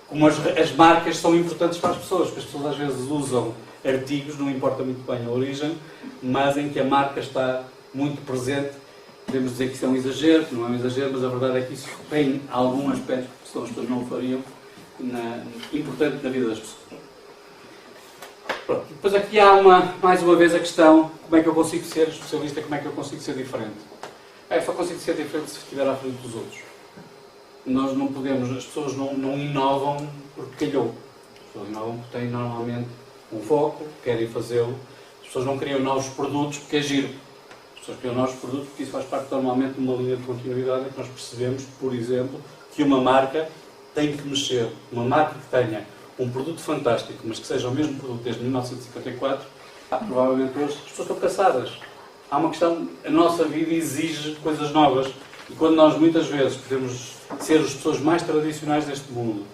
como as marcas são importantes para as pessoas, porque as pessoas às vezes usam artigos, não importa muito bem a origem, mas em que a marca está muito presente. Podemos dizer que isso é um exagero, que não é um exagero, mas a verdade é que isso tem algum aspecto que as pessoas não o fariam importante na vida das pessoas. Pronto. Depois aqui há mais uma vez a questão, como é que eu consigo ser especialista, como é que eu consigo ser diferente? Só consigo ser diferente se estiver à frente dos outros. Nós não podemos, as pessoas não inovam porque calhou. As pessoas inovam porque têm normalmente um foco, querem fazê-lo. As pessoas não criam novos produtos porque é giro. As pessoas criam novos produtos porque isso faz parte normalmente de uma linha de continuidade em que nós percebemos, por exemplo, que uma marca tem que mexer. Uma marca que tenha um produto fantástico, mas que seja o mesmo produto desde 1954, provavelmente hoje as pessoas estão cansadas. Há uma questão, a nossa vida exige coisas novas. E quando nós muitas vezes podemos ser as pessoas mais tradicionais deste mundo,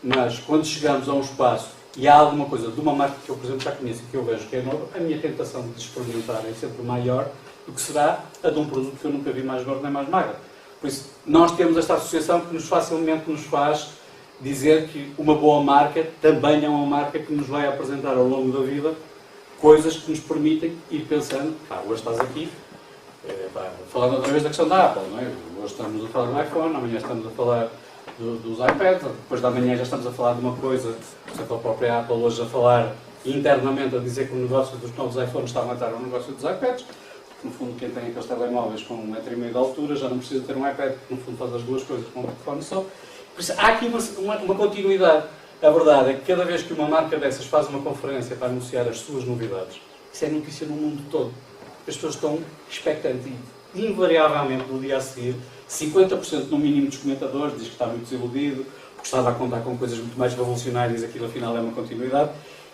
mas quando chegamos a um espaço e há alguma coisa de uma marca que eu, por exemplo, já conheço e que eu vejo que é nova, a minha tentação de experimentar é sempre maior do que será a de um produto que eu nunca vi mais gordo nem mais magro. Por isso, nós temos esta associação que facilmente nos faz dizer que uma boa marca também é uma marca que nos vai apresentar ao longo da vida coisas que nos permitem ir pensando, hoje estás aqui, falando outra vez da questão da Apple, não é? Hoje estamos a falar do iPhone, amanhã estamos a falar dos iPads, depois da manhã já estamos a falar de uma coisa, por exemplo, a própria Apple hoje a falar internamente, a dizer que o negócio dos novos iPhones está a matar o negócio dos iPads, porque no fundo quem tem aqueles telemóveis com 1,5 m de altura já não precisa ter um iPad, porque no fundo faz as duas coisas com um telefone só. Por isso há aqui uma continuidade. A verdade é que cada vez que uma marca dessas faz uma conferência para anunciar as suas novidades, isso é notícia no mundo todo. As pessoas estão expectantes e, invariavelmente, no dia a seguir, 50% no mínimo dos comentadores diz que está muito desiludido, porque estava a contar com coisas muito mais revolucionárias, aquilo afinal é uma continuidade.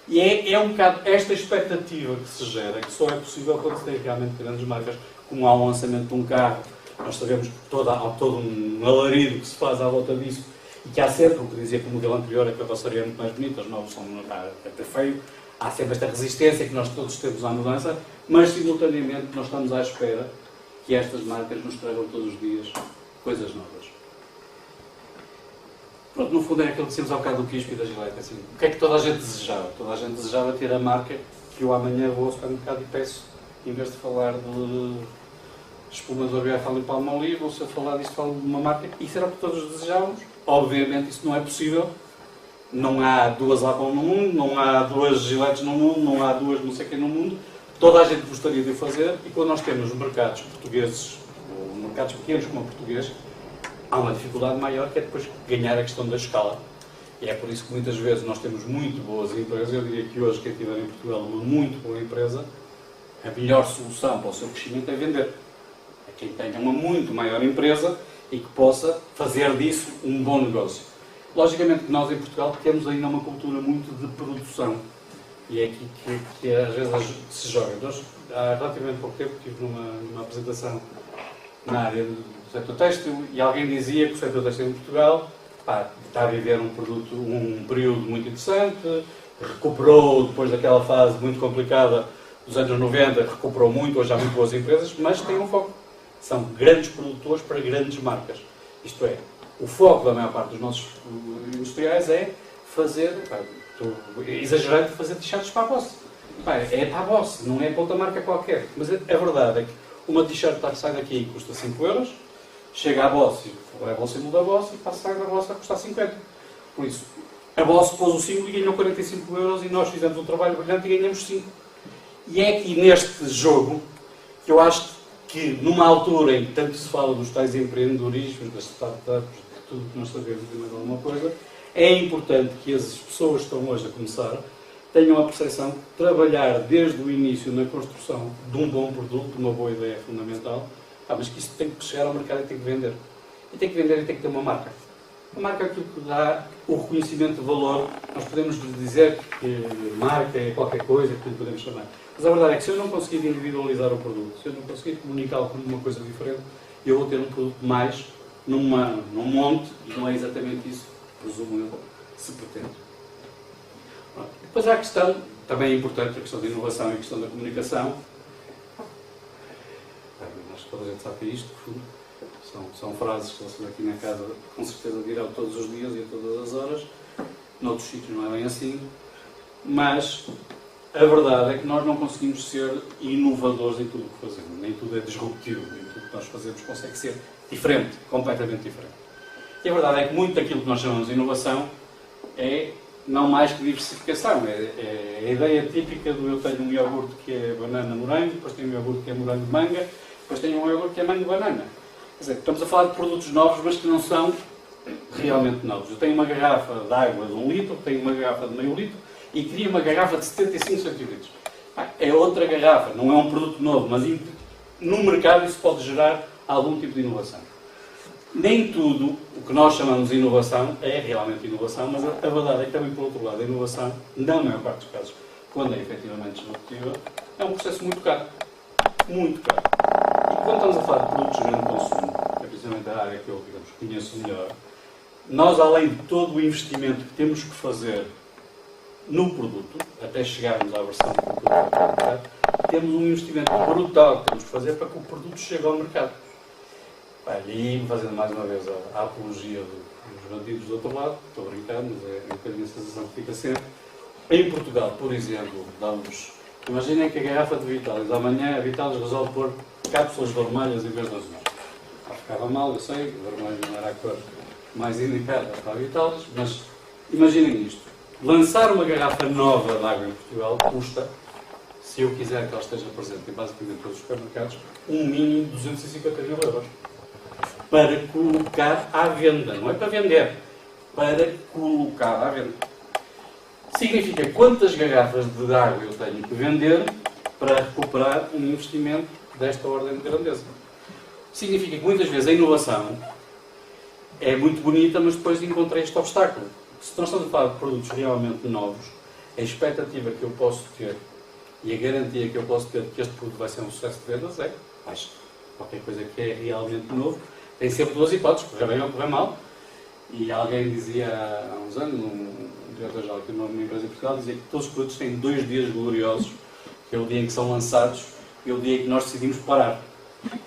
E é um bocado esta expectativa que se gera, que só é possível quando se tem realmente grandes marcas, como há um lançamento de um carro. Nós sabemos que há todo um alarido que se faz à volta disso, e que há sempre, o que dizia que o modelo anterior, a carroceria é muito mais bonita, os novos são até feio, há sempre esta resistência que nós todos temos à mudança, mas simultaneamente nós estamos à espera que estas marcas nos tragam todos os dias coisas novas. Pronto, no fundo é aquilo que dissemos há bocado do Quispe e da Gillette, assim, o que é que toda a gente desejava? Toda a gente desejava ter a marca que eu amanhã vou ao supermercado e peço, em vez de falar de espumador BFL e Palmolive, ou se eu falar disto, falo de uma marca, isso era o que todos desejávamos. Obviamente isso não é possível. Não há duas Apple no mundo, não há duas Gillettes no mundo, não há duas não sei quem no mundo. Toda a gente gostaria de o fazer, e quando nós temos mercados portugueses, ou mercados pequenos como o português, há uma dificuldade maior, que é depois ganhar a questão da escala. E é por isso que muitas vezes nós temos muito boas empresas. Eu diria que hoje quem tiver em Portugal uma muito boa empresa, a melhor solução para o seu crescimento é vender. É quem tenha uma muito maior empresa e que possa fazer disso um bom negócio. Logicamente que nós em Portugal temos ainda uma cultura muito de produção, e é aqui que às vezes se joga. Nós, há relativamente pouco tempo, estive numa apresentação na área do setor têxtil, e alguém dizia que o setor têxtil em Portugal está a viver um período muito interessante, recuperou depois daquela fase muito complicada dos anos 90, recuperou muito, hoje há muito boas empresas, mas tem um foco. São grandes produtores para grandes marcas. Isto é, o foco da maior parte dos nossos industriais é fazer, estou exagerando, fazer t-shirts para a Boss. É para a Boss, não é para outra marca qualquer. Mas a verdade é que uma t-shirt sai daqui e custa 5 euros, chega à Boss e leva o símbolo da Boss e sai da Boss a custar 50. Por isso, a Boss pôs o símbolo e ganhou 45 euros, e nós fizemos um trabalho brilhante e ganhamos 5. E é aqui neste jogo que eu acho que numa altura em que tanto se fala dos tais empreendedorismos, das startups, de tudo que nós sabemos de mais alguma coisa, é importante que as pessoas que estão hoje a começar tenham a percepção que trabalhar desde o início na construção de um bom produto, de uma boa ideia é fundamental, mas que isso tem que chegar ao mercado e tem que vender. E tem que vender e tem que ter uma marca. A marca é aquilo que dá o reconhecimento de valor. Nós podemos dizer que marca é qualquer coisa, que não podemos chamar. Mas a verdade é que se eu não conseguir individualizar o produto, se eu não conseguir comunicá-lo como uma coisa diferente, eu vou ter um produto mais num monte, e não é exatamente isso, presumo eu, se pretende. Depois há a questão, também é importante, a questão da inovação e a questão da comunicação. Acho que toda a gente sabe que é isto, no fundo. São frases que vocês aqui na casa com certeza dirão todos os dias e a todas as horas. Noutros sítios não é bem assim. Mas a verdade é que nós não conseguimos ser inovadores em tudo o que fazemos. Nem tudo é disruptivo, nem tudo que nós fazemos consegue ser diferente, completamente diferente. E a verdade é que muito daquilo que nós chamamos de inovação é não mais que diversificação. É a ideia típica do eu tenho um iogurte que é banana-morango, depois tenho um iogurte que é morango-manga, depois tenho um iogurte que é mango-banana. Quer dizer, estamos a falar de produtos novos, mas que não são realmente novos. Eu tenho uma garrafa de água de 1 litro, tenho uma garrafa de meio litro e queria uma garrafa de 75 centilitros. É outra garrafa, não é um produto novo, mas no mercado isso pode gerar algum tipo de inovação. Nem tudo o que nós chamamos de inovação é realmente inovação, mas a verdade é que também, por outro lado, a inovação, na maior parte dos casos, quando é efetivamente disruptiva, é um processo muito caro. Muito caro. E quando estamos a falar de produtos de grande consumo, é precisamente a área que eu, digamos, conheço melhor, nós, além de todo o investimento que temos que fazer no produto, até chegarmos à versão que o produto vai comprar, temos um investimento brutal que temos que fazer para que o produto chegue ao mercado. E fazendo mais uma vez a apologia dos bandidos do outro lado, estou a brincar, mas é um bocadinho a sensação que fica sempre. Em Portugal, por exemplo, imaginem que a garrafa de Vitalis, amanhã a Vitalis resolve pôr cápsulas vermelhas em vez de azuis. Ficava mal, eu sei, o vermelho não era a cor mais indicada para a Vitalis, mas imaginem isto. Lançar uma garrafa nova de água em Portugal custa, se eu quiser que ela esteja presente em basicamente todos os supermercados, um mínimo de 250 mil euros. Para colocar à venda, não é para vender, para colocar à venda. Significa quantas garrafas de água eu tenho que vender para recuperar um investimento desta ordem de grandeza. Significa que muitas vezes a inovação é muito bonita, mas depois encontra este obstáculo. Se nós estamos a falar de produtos realmente novos, a expectativa que eu posso ter e a garantia que eu posso ter de que este produto vai ser um sucesso de vendas é baixa. Qualquer coisa que é realmente novo tem sempre duas hipóteses, correr bem ou correr mal. E alguém dizia há uns anos, um diretor-geral aqui numa empresa em Portugal, dizia que todos os produtos têm 2 dias gloriosos, que é o dia em que são lançados e o dia em que nós decidimos parar.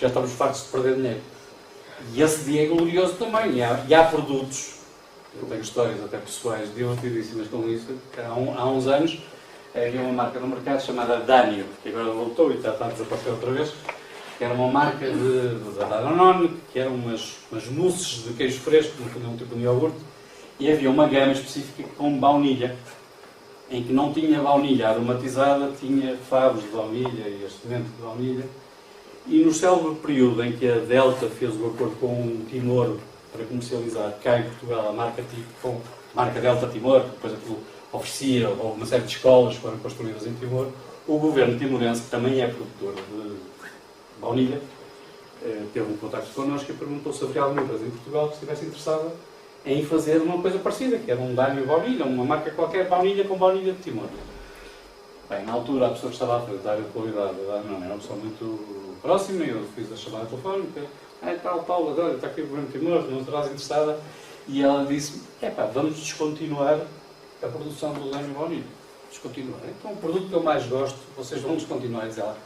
Já estamos fartos de perder dinheiro. E esse dia é glorioso também. E há produtos, eu tenho histórias até pessoais divertidíssimas com isso, que há uns anos havia uma marca no mercado chamada Danio, que agora voltou e está a desaparecer outra vez, que era uma marca da Danone, que eram umas mousses de queijo fresco, um tipo de iogurte, e havia uma gama específica com baunilha, em que não tinha baunilha aromatizada, tinha favos de baunilha e a semente de baunilha. E no célebre período em que a Delta fez o acordo com o Timor para comercializar cá em Portugal a marca Delta Timor, que depois aquilo oferecia uma série de escolas que foram construídas em Timor, o governo timorense, que também é produtor de baunilha, teve um contacto connosco e perguntou se havia alguma empresa em Portugal que estivesse interessada em fazer uma coisa parecida, que era um Danio baunilha, uma marca qualquer baunilha com baunilha de Timor. Bem, na altura a pessoa que estava à frente da área de qualidade da Danone era uma pessoa muito próxima e eu fiz a chamada telefónica. Tal, Paula, olha, está aqui o governo de Timor, não estás interessada? E ela disse-me, vamos descontinuar a produção do Danio baunilha. Descontinuar. Então o produto que eu mais gosto, vocês vão descontinuar. E diz ela,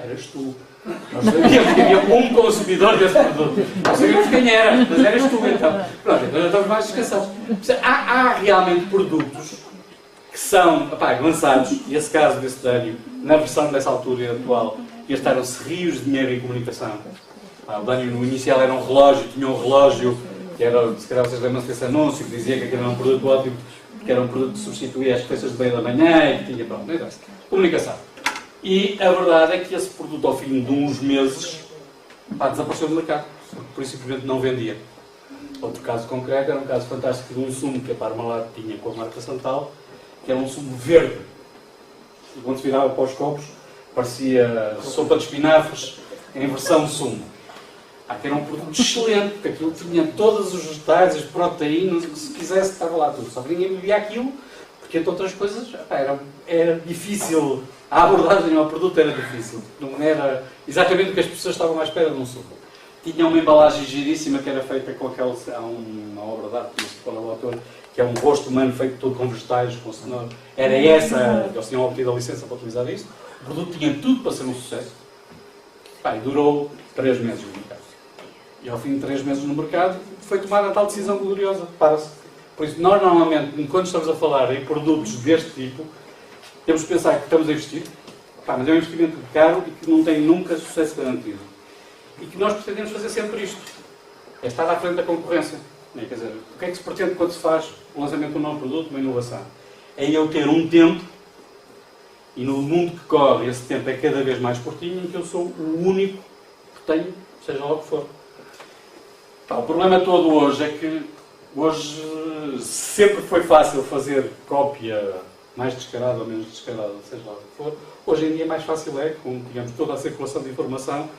eras tu. Nós sabíamos que havia um consumidor desse produto. Não sabíamos quem era, mas eras tu então. Pronto, então já estamos mais descansados. Há realmente produtos que são lançados, e esse caso desse Danio, na versão dessa altura atual, gastaram-se rios de dinheiro em comunicação. O Danio no inicial era um relógio, tinha um relógio, que era, se calhar vocês lembram-se desse anúncio, que dizia que aquele era um produto ótimo, que era um produto que substituía as refeições de meia da manhã e que tinha, pronto, não interessa. Comunicação. E a verdade é que esse produto, ao fim de uns meses, desapareceu do mercado, por isso simplesmente não vendia. Outro caso concreto era um caso fantástico de um sumo que a Parmalat tinha com a marca Santal, que era um sumo verde. E quando se virava para os copos, parecia sopa de espinafres em versão sumo. Que era um produto excelente, porque aquilo tinha todos os vegetais, as proteínas, o que se quisesse estava lá tudo. Só que ninguém bebia aquilo, porque entre outras coisas era difícil, a abordagem ao produto era difícil. Não era exatamente o que as pessoas estavam à espera de um sumo. tinha uma embalagem giríssima que era feita com aquela... Há uma obra de arte, não sei qual é o autor, que é um rosto humano feito todo com vegetais, com cenoura. Era essa, eles tinham obtido a licença para utilizar isto. O produto tinha tudo para ser um sucesso. E durou 3 meses no mercado. E ao fim de 3 meses no mercado, foi tomada a tal decisão gloriosa. Para-se. Por isso, nós normalmente, quando estamos a falar em produtos deste tipo, temos que pensar que estamos a investir, mas é um investimento caro e que não tem nunca sucesso garantido. E que nós pretendemos fazer sempre isto. É estar à frente da concorrência. Quer dizer, o que é que se pretende quando se faz o lançamento de um novo produto, uma inovação? É eu ter um tempo, e no mundo que corre, esse tempo é cada vez mais curtinho, em que eu sou o único que tenho, seja lá o que for. O problema todo hoje é que hoje sempre foi fácil fazer cópia mais descarada ou menos descarada, seja lá o que for. Hoje em dia é mais fácil, com digamos, toda a circulação de informação.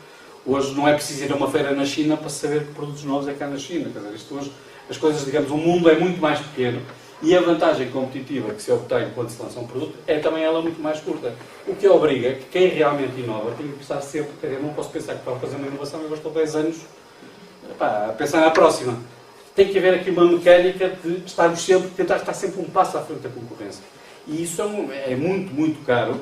Hoje não é preciso ir a uma feira na China para saber que produtos novos é cá na China. Quer dizer, isto hoje, as coisas, digamos, o mundo é muito mais pequeno e a vantagem competitiva que se obtém quando se lança um produto é também ela muito mais curta. O que obriga que quem realmente inova tem que pensar sempre, eu não posso pensar que para fazer uma inovação eu estou 10 anos a pensar na próxima. Tem que haver aqui uma mecânica de estarmos sempre, tentar estar sempre um passo à frente da concorrência. E isso é muito, muito caro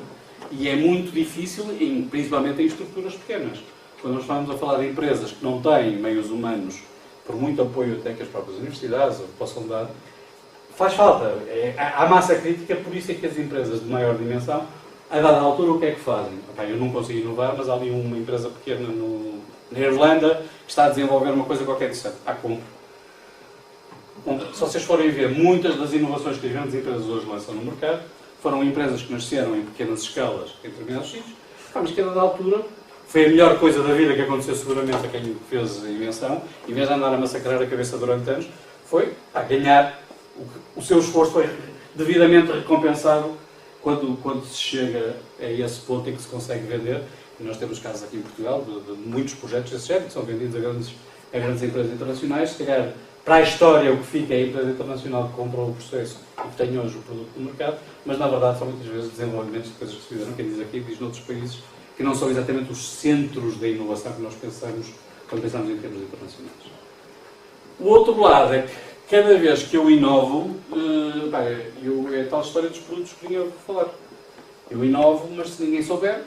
e é muito difícil, principalmente em estruturas pequenas. Quando nós estamos a falar de empresas que não têm meios humanos, por muito apoio até que as próprias universidades possam dar, faz falta. Há massa crítica, por isso é que as empresas de maior dimensão, a dada altura, o que é que fazem? Eu não consigo inovar, mas há ali uma empresa pequena na Irlanda que está a desenvolver uma coisa qualquer de certo. Compro. Se vocês forem ver, muitas das inovações que as grandes empresas hoje lançam no mercado foram empresas que nasceram em pequenas escalas em determinados sítios, mas que a dada altura foi a melhor coisa da vida que aconteceu seguramente a quem fez a invenção, em vez de andar a massacrar a cabeça durante anos, foi ganhar. O seu esforço foi devidamente recompensado quando se chega a esse ponto em que se consegue vender. E nós temos casos aqui em Portugal de muitos projetos desse género que são vendidos a grandes empresas internacionais. Se calhar, para a história, o que fica é a empresa internacional que comprou o processo e que tem hoje o produto no mercado, mas na verdade são muitas vezes desenvolvimentos de coisas que se fizeram, quem diz aqui, diz noutros países, que não são exatamente os centros da inovação que nós pensamos quando pensamos em termos internacionais. O outro lado é que cada vez que eu inovo, é a tal história dos produtos que vinha a falar. Eu inovo, mas se ninguém souber,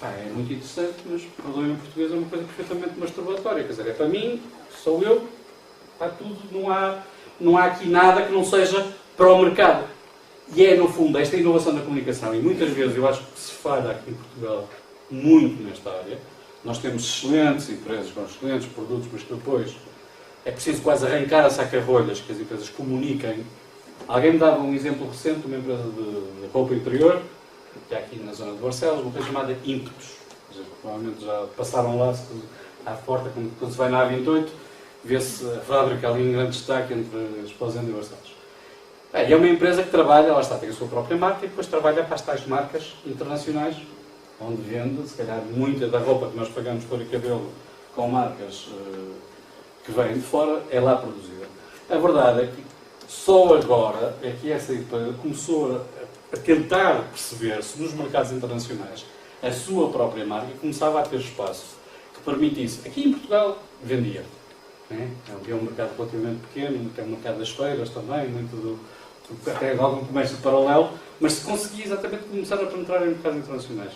é muito interessante, mas perdoem-me em português, é uma coisa perfeitamente masturbatória. Quer dizer, é para mim, sou eu, está tudo, não há aqui nada que não seja para o mercado. E é, no fundo, esta inovação da comunicação, e muitas vezes eu acho que se falha aqui em Portugal muito nesta área. Nós temos excelentes empresas com excelentes produtos, mas que depois é preciso quase arrancar a saca-rolhas que as empresas comuniquem. Alguém me dava um exemplo recente, uma empresa de roupa interior, que é aqui na zona de Barcelos, uma coisa chamada Ímpetos. Provavelmente já passaram lá, à porta, quando se vai na A28, vê-se a fábrica ali em grande destaque entre Esposende e Barcelos. É uma empresa que trabalha, lá está, tem a sua própria marca e depois trabalha para as tais marcas internacionais, onde vende, se calhar, muita da roupa que nós pagamos por cabelo com marcas que vêm de fora, é lá produzida. A verdade é que só agora é que essa empresa começou a tentar perceber se nos mercados internacionais a sua própria marca começava a ter espaço que permitisse. Aqui em Portugal vendia. Havia um mercado relativamente pequeno, tem o mercado das feiras também, até algum comércio paralelo, mas se conseguia exatamente começar a penetrar em mercados internacionais.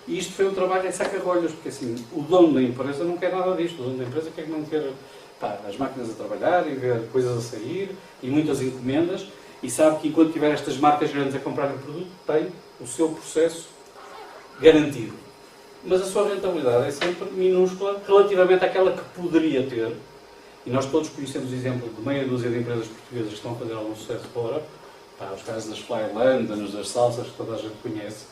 E isto foi um trabalho em saca-rolhas, porque assim, o dono da empresa não quer nada disto. O dono da empresa quer que não quer as máquinas a trabalhar e ver coisas a sair e muitas encomendas, e sabe que enquanto tiver estas marcas grandes a comprar o produto, tem o seu processo garantido. Mas a sua rentabilidade é sempre minúscula relativamente àquela que poderia ter. E nós todos conhecemos o exemplo de meia dúzia de empresas portuguesas que estão a fazer algum sucesso fora, os casos das Flyland, das salsas, que toda a gente conhece.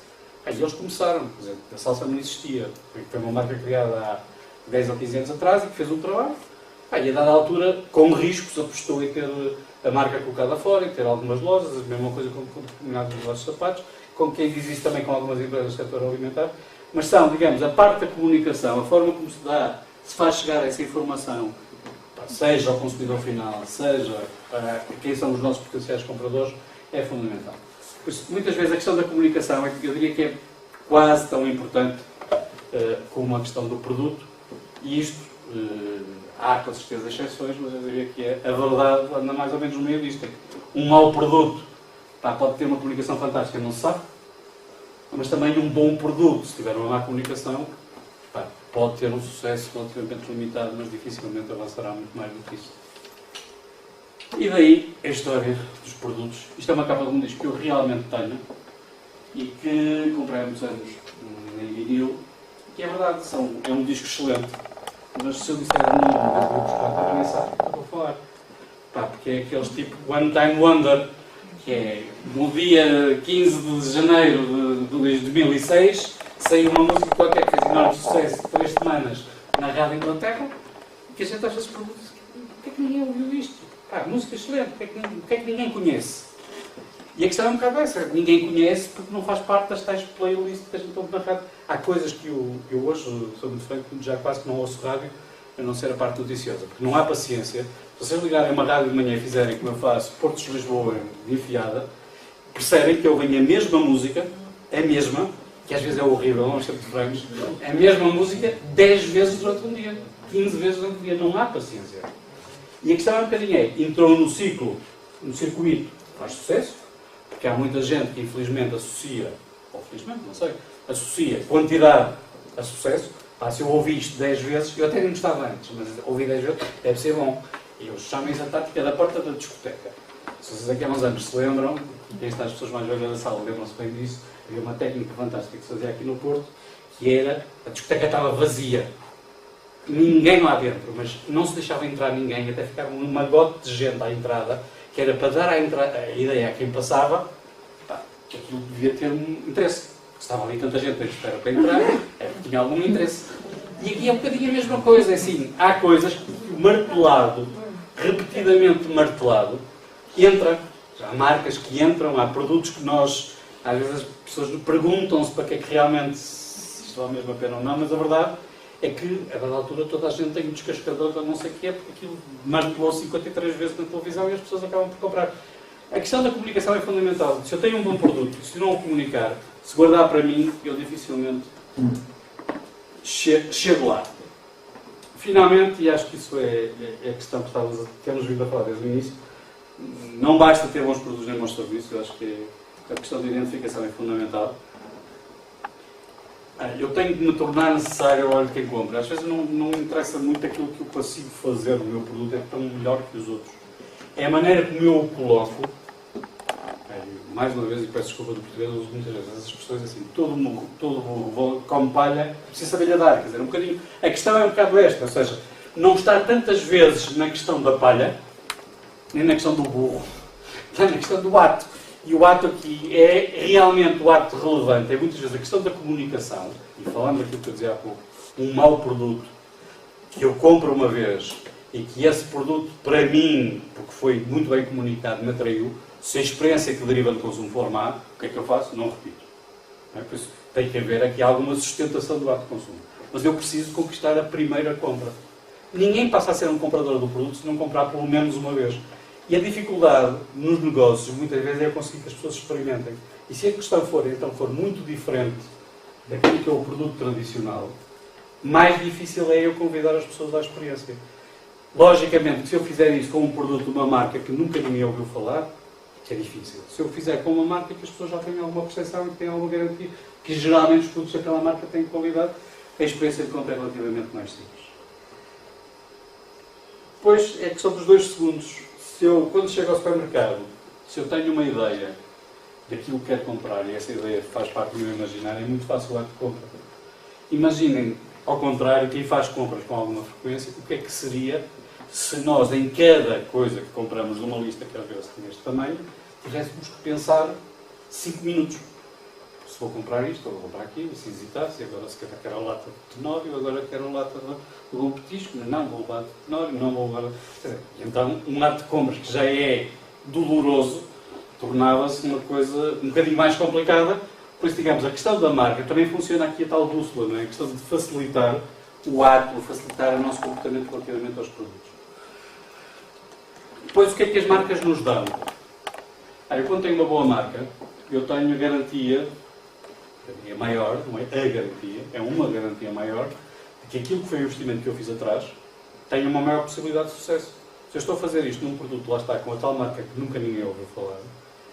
E eles começaram, quer dizer, a salsa não existia, foi uma marca criada há 10 ou 15 anos atrás e que fez um trabalho. E a dada altura, com riscos, apostou em ter a marca colocada fora, em ter algumas lojas, a mesma coisa com determinados negócios de sapatos, com quem diz isso também com algumas empresas do setor alimentar. Mas são, digamos, a parte da comunicação, a forma como se faz chegar essa informação, seja ao consumidor final, seja a quem são os nossos potenciais compradores, é fundamental. Por isso, muitas vezes a questão da comunicação, eu diria que é quase tão importante como a questão do produto, E isto, há com certeza exceções, mas eu diria que a verdade anda mais ou menos no meio disto. Um mau produto, pá, pode ter uma comunicação fantástica, não se sabe, mas também um bom produto, se tiver uma má comunicação, pá, pode ter um sucesso relativamente limitado, mas dificilmente avançará muito mais do que isso. E daí a história dos produtos. Isto é uma capa de um disco que eu realmente tenho e que comprei há muitos anos em vinil, que é verdade, é um disco excelente, mas se eu disser o nome do vou buscar, ninguém sabe o que eu vou falar. Pá, porque é aqueles tipo One Time Wonder, que é no dia 15 de janeiro de 2006, saiu uma música qualquer que fez enorme sucesso, 3 semanas, na rádio Inglaterra, e que a gente às vezes pergunta, por que é que ninguém ouviu isto? Pá, música excelente, porque é que ninguém conhece? E a questão é um bocado essa, ninguém conhece porque não faz parte das tais playlists que a gente ouve na rádio. Há coisas que eu hoje, sou muito franco, já quase que não ouço rádio, a não ser a parte noticiosa, porque não há paciência. Se vocês ligarem uma rádio de manhã e fizerem como eu faço, Portos de Lisboa de enfiada, percebem que eu venho a mesma música, a mesma, que às vezes é horrível, vamos ser francos, a mesma música 10 vezes durante um dia, 15 vezes durante um dia, não há paciência. E a questão é um bocadinho entrou no ciclo, no circuito, faz sucesso, porque há muita gente que infelizmente associa, ou felizmente, não sei, associa quantidade a sucesso. Se eu ouvi isto 10 vezes, eu até nem gostava antes, mas ouvi 10 vezes, deve ser bom. E eu chamo isso a tática da porta da discoteca. Se vocês aqui há uns anos se lembram, e quem está as pessoas mais velhas da sala lembram-se bem disso, havia uma técnica fantástica que se fazia aqui no Porto, que era, a discoteca estava vazia. Ninguém lá dentro, mas não se deixava entrar ninguém, até ficava um magote de gente à entrada, que era para dar a ideia a quem passava, pá, que aquilo devia ter um interesse. Estava ali tanta gente à espera para entrar, é porque tinha algum interesse. E aqui é um bocadinho a mesma coisa, é assim, há coisas que martelado, repetidamente martelado, entra. Há marcas que entram, há produtos que nós, às vezes as pessoas perguntam-se para que é que realmente isto vale mesmo a pena ou não, mas a verdade é que, a dada altura, toda a gente tem um descascador de não sei o que é, porque aquilo martelou 53 vezes na televisão e as pessoas acabam por comprar. A questão da comunicação é fundamental. Se eu tenho um bom produto, se não o comunicar, se guardar para mim, eu dificilmente chego lá. Finalmente, e acho que isso é a questão que temos vindo a falar desde o início, não basta ter bons produtos nem bons serviços, eu acho que a questão de identificação é fundamental. Eu tenho de me tornar necessário ao olho de quem compra. Às vezes não me interessa muito aquilo que eu consigo fazer no meu produto, é tão melhor que os outros. É a maneira como eu o coloco. Mais uma vez, e peço desculpa do português, eu uso muitas vezes as expressões assim, todo burro come palha, precisa saber dar, quer dizer, um bocadinho. A questão é um bocado esta, ou seja, não está tantas vezes na questão da palha, nem na questão do burro, está na questão do ato. E o ato aqui é realmente o ato relevante, é muitas vezes a questão da comunicação, e falando daquilo que eu dizia há pouco, um mau produto que eu compro uma vez e que esse produto, para mim, porque foi muito bem comunicado, me atraiu. Se a experiência que deriva do consumo for má, o que é que eu faço? Não repito. Por isso tem que haver aqui alguma sustentação do ato de consumo. Mas eu preciso conquistar a primeira compra. Ninguém passa a ser um comprador do produto se não comprar pelo menos uma vez. E a dificuldade nos negócios, muitas vezes, é conseguir que as pessoas experimentem. E se a questão for muito diferente daquilo que é o produto tradicional, mais difícil é eu convidar as pessoas à experiência. Logicamente, se eu fizer isso com um produto de uma marca que nunca ninguém ouviu falar, é difícil. Se eu fizer com uma marca que as pessoas já têm alguma percepção e que têm alguma garantia, que geralmente os produtos daquela marca têm qualidade, a experiência de compra é relativamente mais simples. Depois é a questão dos 2 segundos. Quando chego ao supermercado, se eu tenho uma ideia daquilo que quero comprar e essa ideia faz parte do meu imaginário, é muito fácil o ato de compra. Imaginem, ao contrário, quem faz compras com alguma frequência, o que é que seria se nós, em cada coisa que compramos numa lista que às vezes tem este tamanho, tivéssemos que pensar 5 minutos. Se vou comprar isto, ou vou comprar aquilo, se hesitar, se agora se calhar quero a lata de tenório, agora quero a lata de bom petisco, não vou levar de tenório, não vou levar... Então, um ato de compras que já é doloroso, tornava-se uma coisa um bocadinho mais complicada. Por isso, digamos, a questão da marca também funciona aqui a tal bússola, não é? A questão de facilitar o ato, facilitar o nosso comportamento relativamente aos produtos. Depois, o que é que as marcas nos dão? Eu, quando tenho uma boa marca, eu tenho a garantia maior, não é a garantia, é uma garantia maior, de que aquilo que foi o investimento que eu fiz atrás tenha uma maior possibilidade de sucesso. Se eu estou a fazer isto num produto, lá está, com a tal marca que nunca ninguém ouviu falar,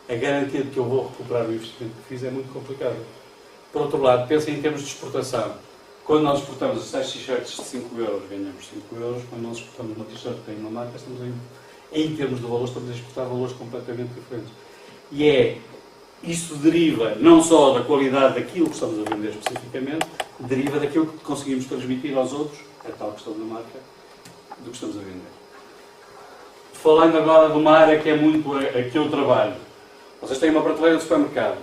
a garantia de que eu vou recuperar o investimento que fiz é muito complicada. Por outro lado, pensem em termos de exportação. Quando nós exportamos as tais t-shirts de 5 euros, ganhamos 5 euros. Quando nós exportamos uma t-shirt que tem uma marca, estamos em termos de valor, estamos a exportar valores completamente diferentes. E isso deriva não só da qualidade daquilo que estamos a vender especificamente, deriva daquilo que conseguimos transmitir aos outros, a tal questão da marca, do que estamos a vender. Falando agora de uma área que é muito a que eu trabalho. Vocês têm uma prateleira de supermercado,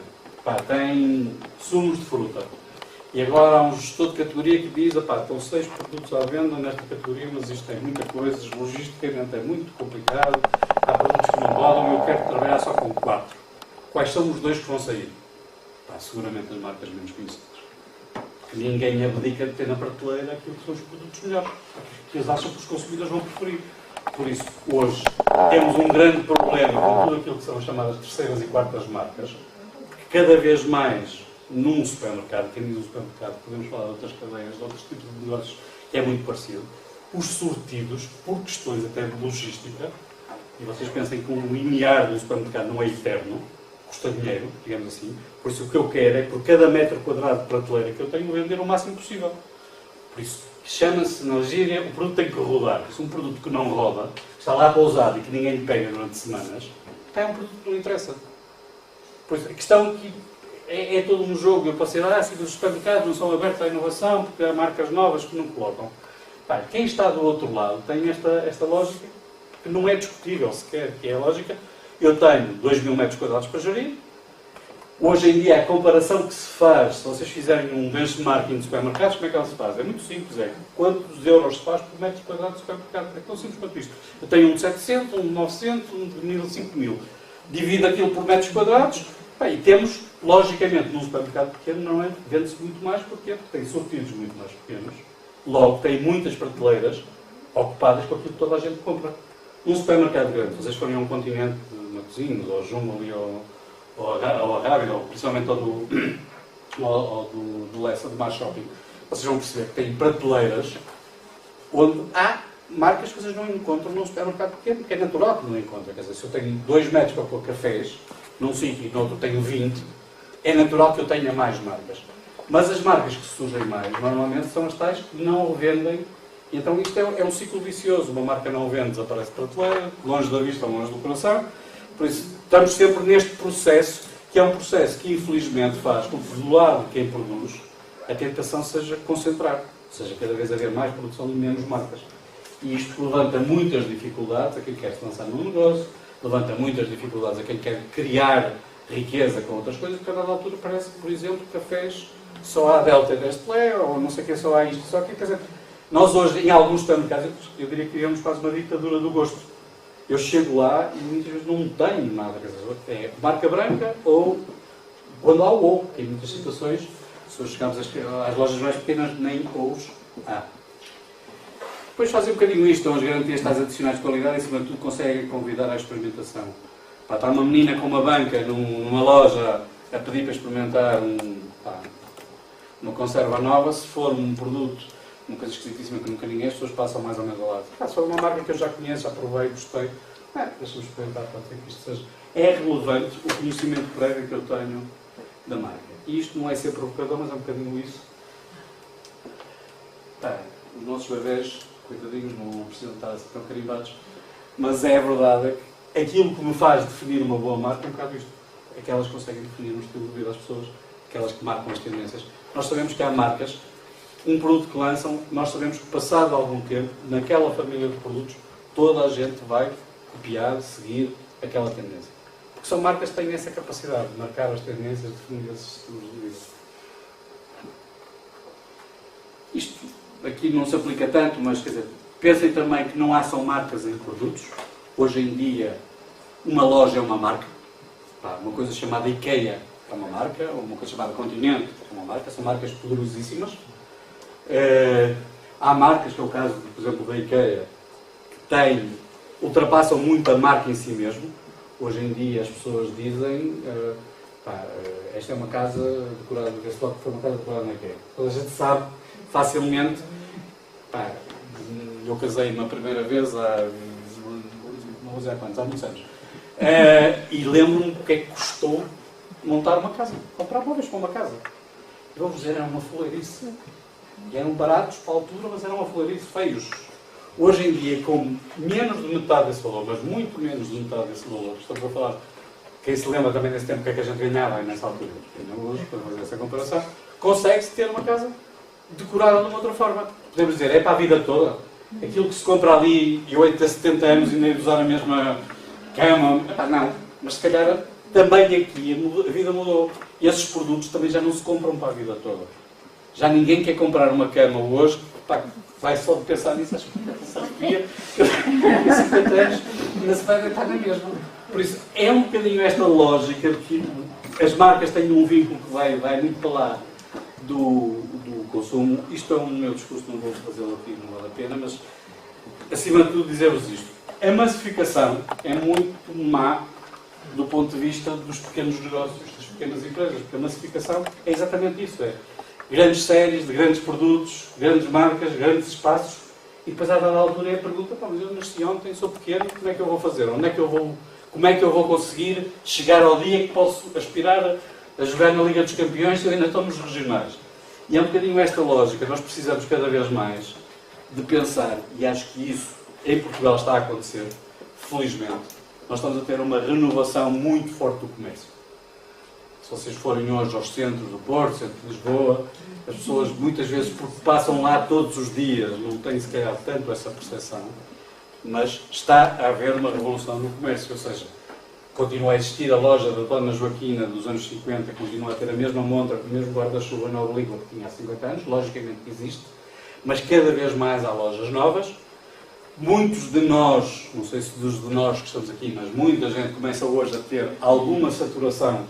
tem sumos de fruta. E agora há um gestor de categoria que diz, estão 6 produtos à venda nesta categoria, mas isto tem muita coisa, logisticamente é muito complicado, há produtos que não rodam e eu quero trabalhar só com 4. Quais são os 2 que vão sair? Seguramente as marcas menos conhecidas. Porque ninguém abdica de ter na prateleira aquilo que são os produtos melhores, que eles acham que os consumidores vão preferir. Por isso, hoje, temos um grande problema com tudo aquilo que são as chamadas terceiras e quartas marcas, que cada vez mais, num supermercado, quem diz um supermercado, podemos falar de outras cadeias, de outros tipos de negócios, que é muito parecido, os sortidos, por questões até de logística, e vocês pensem que um limiar do supermercado não é eterno, custa dinheiro, digamos assim, por isso o que eu quero é, por cada metro quadrado de prateleira que eu tenho, vender o máximo possível. Por isso, chama-se na gíria, o produto tem que rodar. Se um produto que não roda, está lá pousado e que ninguém lhe pega durante semanas, é um produto que não interessa. Por isso, a questão aqui é todo um jogo. Eu posso dizer, se os supermercados não são abertos à inovação, porque há marcas novas que não colocam. Quem está do outro lado tem esta lógica que não é discutível sequer, que é a lógica. Eu tenho 2.000 metros quadrados para gerir. Hoje em dia, a comparação que se faz, se vocês fizerem um benchmarking de supermercados, como é que ela se faz? É muito simples, quantos euros se faz por metro quadrado de supermercado? É tão simples quanto isto. Eu tenho um de 700, um de 900, um de 1.000, 5.000. Divido aquilo por metros quadrados, e temos, logicamente, num supermercado pequeno, normalmente vende-se muito mais, porque tem sortidos muito mais pequenos. Logo, tem muitas prateleiras ocupadas com aquilo que toda a gente compra. Num supermercado grande, vocês forem a um continente, Matosinhos, ou Jumbo, ou a Rábida, ou principalmente ao do Lessa, do Mar Shopping, vocês vão perceber que tem prateleiras onde há marcas que vocês não encontram num supermercado pequeno, porque é natural que não encontrem. Quer dizer, se eu tenho 2 metros para pôr cafés, num sítio e no outro tenho 20, é natural que eu tenha mais marcas. Mas as marcas que surgem mais, normalmente, são as tais que não vendem. Então isto é um ciclo vicioso. Uma marca não vende, desaparece prateleira, longe da vista, longe do coração. Por isso, estamos sempre neste processo, que é um processo que, infelizmente, faz com que, do lado de quem produz, a tentação seja concentrar. Ou seja, cada vez haver mais produção de menos marcas. E isto levanta muitas dificuldades a quem quer se lançar num negócio, levanta muitas dificuldades a quem quer criar riqueza com outras coisas, porque a dada altura parece, por exemplo, cafés, só há Delta e Nestlé, ou não sei o que, só há isto, só aquilo. Quer dizer, nós hoje, em alguns supermercados, eu diria que criamos quase uma ditadura do gosto. Eu chego lá e muitas vezes não tenho nada, quer dizer, é marca branca ou quando há o ou, que em muitas situações, se chegamos às lojas mais pequenas, nem ous há. Depois fazem um bocadinho isto, as garantias tais adicionais de qualidade e, acima de tudo, conseguem convidar à experimentação. Está uma menina com uma banca numa loja a pedir para experimentar uma conserva nova, se for um produto, uma coisa esquisitíssima que nunca ninguém, as pessoas passam mais ou menos ao lado. Se for uma marca que eu já conheço, já provei, gostei, deixa-me experimentar, pode ser que isto seja. É relevante o conhecimento prévio que eu tenho da marca. E isto não é ser provocador, mas é um bocadinho isso. Os nossos bebés, coitadinhos, não precisam estar assim tão carimbados, mas é verdade que aquilo que me faz definir uma boa marca é um bocado isto. Aquelas que conseguem definir um estilo de vida às pessoas, aquelas que marcam as tendências. Nós sabemos que há marcas, um produto que lançam, nós sabemos que passado algum tempo, naquela família de produtos, toda a gente vai copiar, seguir aquela tendência. Porque são marcas que têm essa capacidade de marcar as tendências, de definir esses estilos de vida. Isto aqui não se aplica tanto, mas quer dizer, pensem também que não há só marcas em produtos. Hoje em dia, uma loja é uma marca. Uma coisa chamada IKEA é uma marca, ou uma coisa chamada Continente é uma marca, são marcas poderosíssimas. Há marcas, que é o caso, por exemplo, da IKEA, que ultrapassam muito a marca em si mesmo. Hoje em dia as pessoas dizem, esta é uma casa decorada, esse bloco foi uma casa decorada na IKEA. Toda a gente sabe facilmente Pá, eu casei-me a primeira vez há, não vou dizer há quantos, há muitos anos. E lembro-me o que é que custou montar uma casa, comprar móveis para uma casa. Vou-vos dizer, era uma fuleirice. E eram baratos para a altura, mas eram uma fuleirice, feios. Hoje em dia, com menos de metade desse valor, mas muito menos de metade desse valor, estamos a falar, quem se lembra também desse tempo, o que é que a gente ganhava nessa altura, ganhava hoje, para fazer essa comparação, consegue-se ter uma casa decorada de uma outra forma. Podemos dizer, é para a vida toda. Aquilo que se compra ali e 8 a 70 anos e nem usar a mesma cama, não. Mas se calhar também aqui a vida mudou. E esses produtos também já não se compram para a vida toda. Já ninguém quer comprar uma cama hoje, pá, vai só de pensar nisso, acho que se arrepia, com 50 anos ainda se vai deitar na mesma. Por isso, é um bocadinho esta lógica de que as marcas têm um vínculo que vai muito para lá do consumo. Isto é um meu discurso, não vou fazê-lo aqui, não vale a pena, mas acima de tudo dizer-vos isto. A massificação é muito má do ponto de vista dos pequenos negócios, das pequenas empresas, porque a massificação é exatamente isso, é grandes séries de grandes produtos, grandes marcas, grandes espaços, e depois a dada altura é a pergunta, mas eu nasci ontem, sou pequeno, como é que eu vou fazer? Onde é que eu vou, como é que eu vou conseguir chegar ao dia que posso aspirar a jogar na Liga dos Campeões se eu ainda estou nos regionais? E é um bocadinho esta lógica, nós precisamos cada vez mais de pensar, e acho que isso em Portugal está a acontecer, felizmente. Nós estamos a ter uma renovação muito forte do comércio. Se vocês forem hoje aos centros do Porto, centro de Lisboa, as pessoas muitas vezes, porque passam lá todos os dias, não têm se calhar tanto essa percepção, mas está a haver uma revolução no comércio, ou seja, continua a existir a loja da Dona Joaquina dos anos 50, continua a ter a mesma montra, o mesmo guarda-chuva na oblíqua que tinha há 50 anos, logicamente existe, mas cada vez mais há lojas novas. Muitos de nós, não sei se dos de nós que estamos aqui, mas muita gente começa hoje a ter alguma saturação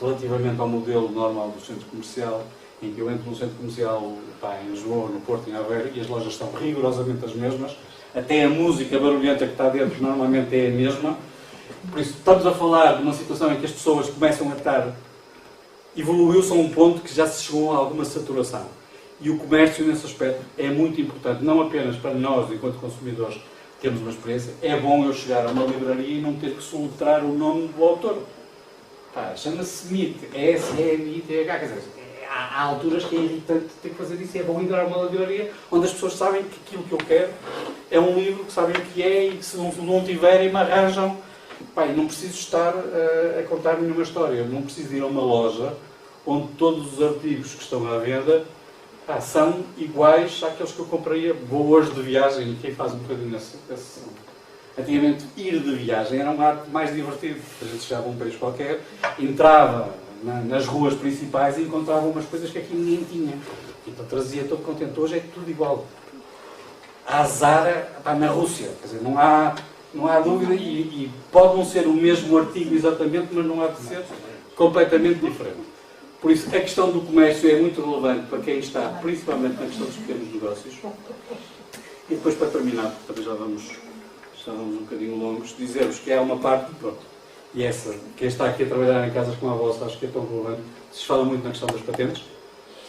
relativamente ao modelo normal do centro comercial, em que eu entro no centro comercial em Lisboa, no Porto, em Aveiro, e as lojas são rigorosamente as mesmas, até a música barulhenta que está dentro normalmente é a mesma. Por isso, estamos a falar de uma situação em que as pessoas começam a estar... Evoluiu-se a um ponto que já se chegou a alguma saturação. E o comércio, nesse aspecto, é muito importante, não apenas para nós, enquanto consumidores, termos uma experiência. É bom eu chegar a uma livraria e não ter que soletrar o nome do autor. Chama-se Smith, S-E-M-I-T-H, quer dizer, há alturas que é irritante ter que fazer isso. É bom entrar a uma livraria onde as pessoas sabem que aquilo que eu quero é um livro, que sabem o que é, e que se não tiverem me arranjam. Não preciso estar a contar nenhuma história, eu não preciso ir a uma loja onde todos os artigos que estão à venda são iguais àqueles que eu compraria. Vou hoje de viagem, e quem faz um bocadinho essa sessão. Antigamente, ir de viagem era um ato mais divertido. A gente chegava a um país qualquer, entrava nas ruas principais e encontrava umas coisas que aqui ninguém tinha. Então trazia todo contente. Hoje é tudo igual. Há Zara na Rússia, quer dizer, não há dúvida, e pode não ser o mesmo artigo exatamente, mas não há de ser completamente diferente. Por isso, a questão do comércio é muito relevante para quem está, principalmente na questão dos pequenos negócios. E depois, para terminar, porque também já vamos um bocadinho longos, dizer-vos que há uma parte, pronto, e essa, quem está aqui a trabalhar em casas como a vossa, acho que é tão relevante. Se fala muito na questão das patentes,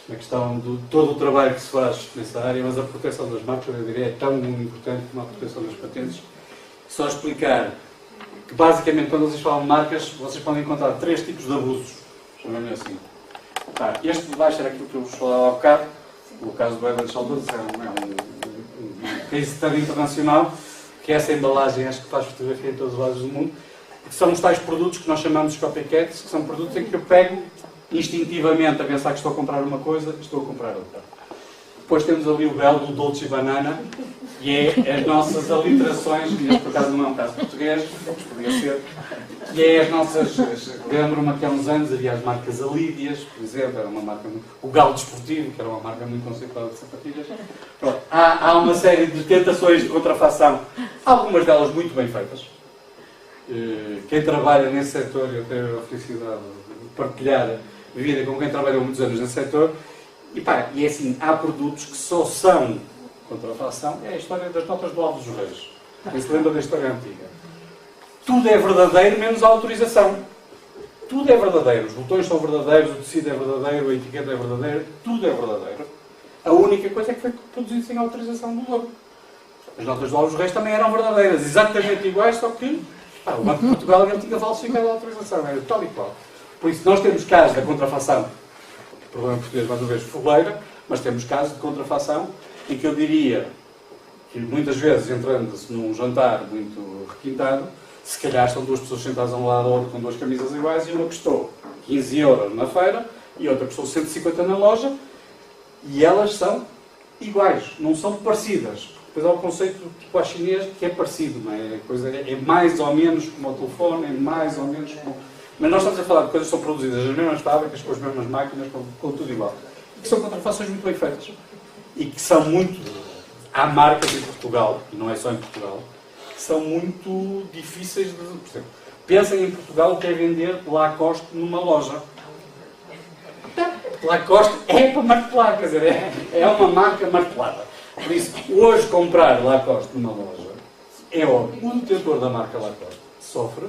na questão de todo o trabalho que se faz nessa área, mas a proteção das marcas, eu diria, é tão importante como a proteção das patentes. Só explicar que, basicamente, quando vocês falam de marcas, vocês podem encontrar 3 tipos de abusos, chamamos assim. Este de baixo era aquilo que eu vos falava há bocado, o caso do Head & Shoulders, é um case study internacional, que essa embalagem acho que faz fotografia em todos os lados do mundo, que são os tais produtos que nós chamamos de copycats, que são produtos em que eu pego instintivamente a pensar que estou a comprar uma coisa e estou a comprar outra. Depois temos ali o belo do Dolce Banana, e é as nossas aliterações, e este por acaso não é um caso português, mas podia ser, e é as nossas... Lembro-me que há uns anos havia as marcas Alídias, por exemplo, era uma marca... O Galo Desportivo, que era uma marca muito conceituada de sapatilhas. Pronto, há uma série de tentações de contrafação, algumas delas muito bem feitas. Quem trabalha nesse setor, eu tenho a felicidade de partilhar a vida com quem trabalhou muitos anos nesse setor, e é assim, há produtos que só são contrafação, é a história das notas do Alves dos Reis. Quem se lembra da história antiga? Tudo é verdadeiro, menos a autorização. Tudo é verdadeiro. Os botões são verdadeiros, o tecido é verdadeiro, a etiqueta é verdadeira, tudo é verdadeiro. A única coisa é que foi produzido sem autorização do lobo. As notas do Álvares Reis também eram verdadeiras, exatamente iguais, só que o Banco de Portugal ele tinha falsificado a autorização, era tal e qual. Por isso, nós temos casos da contrafação, problema português, mais uma vez, fogueira, mas temos casos de contrafação em que eu diria que muitas vezes, entrando-se num jantar muito requintado, se calhar são duas pessoas sentadas a um lado ou outro com duas camisas iguais e uma custou 15 euros na feira e outra custou 150 na loja e elas são iguais, não são parecidas. Depois há o conceito tipo a chinês que é parecido, não é? A coisa é mais ou menos como o telefone, é mais ou menos como... Mas nós estamos a falar de coisas que são produzidas nas mesmas fábricas, com as mesmas máquinas, com tudo igual. Que são contrafações muito bem feitas. E que são muito... Há marcas em Portugal, e não é só em Portugal, que são muito difíceis de... Por exemplo, pensem em Portugal o que é vender Lacoste numa loja. Lacoste é para martelar, quer dizer, é uma marca martelada. Por isso, hoje comprar Lacoste numa loja, é óbvio, o detentor da marca Lacoste sofre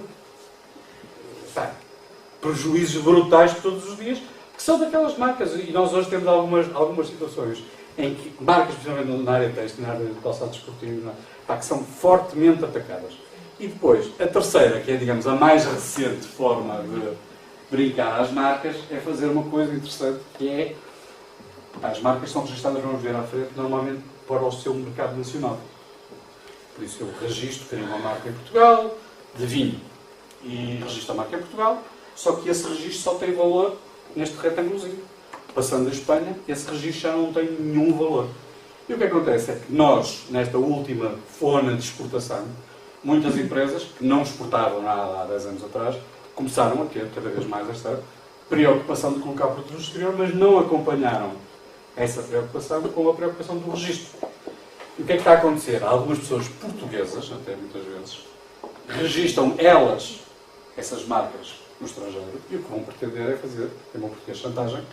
prejuízos brutais todos os dias, que são daquelas marcas. E nós hoje temos algumas situações em que marcas, principalmente na área têxtil, na área de calçado desportivo, que são fortemente atacadas. E depois, a terceira, que é, digamos, a mais recente forma de brincar às marcas, é fazer uma coisa interessante, que é, as marcas são registradas, vamos ver à frente, normalmente para o seu mercado nacional. Por isso eu registro, crio uma marca em Portugal, de vinho, e registro a marca em Portugal, só que esse registro só tem valor neste retângulozinho. Passando a Espanha, esse registro já não tem nenhum valor. E o que acontece é que nós, nesta última fona de exportação, muitas empresas que não exportavam nada há 10 anos atrás, começaram a ter cada vez mais esta preocupação de colocar produtos no exterior, mas não acompanharam essa preocupação com a preocupação do registro. E o que é que está a acontecer? Há algumas pessoas portuguesas, até muitas vezes, registram elas, essas marcas, no estrangeiro, e o que vão pretender é fazer, vão pretender chantagem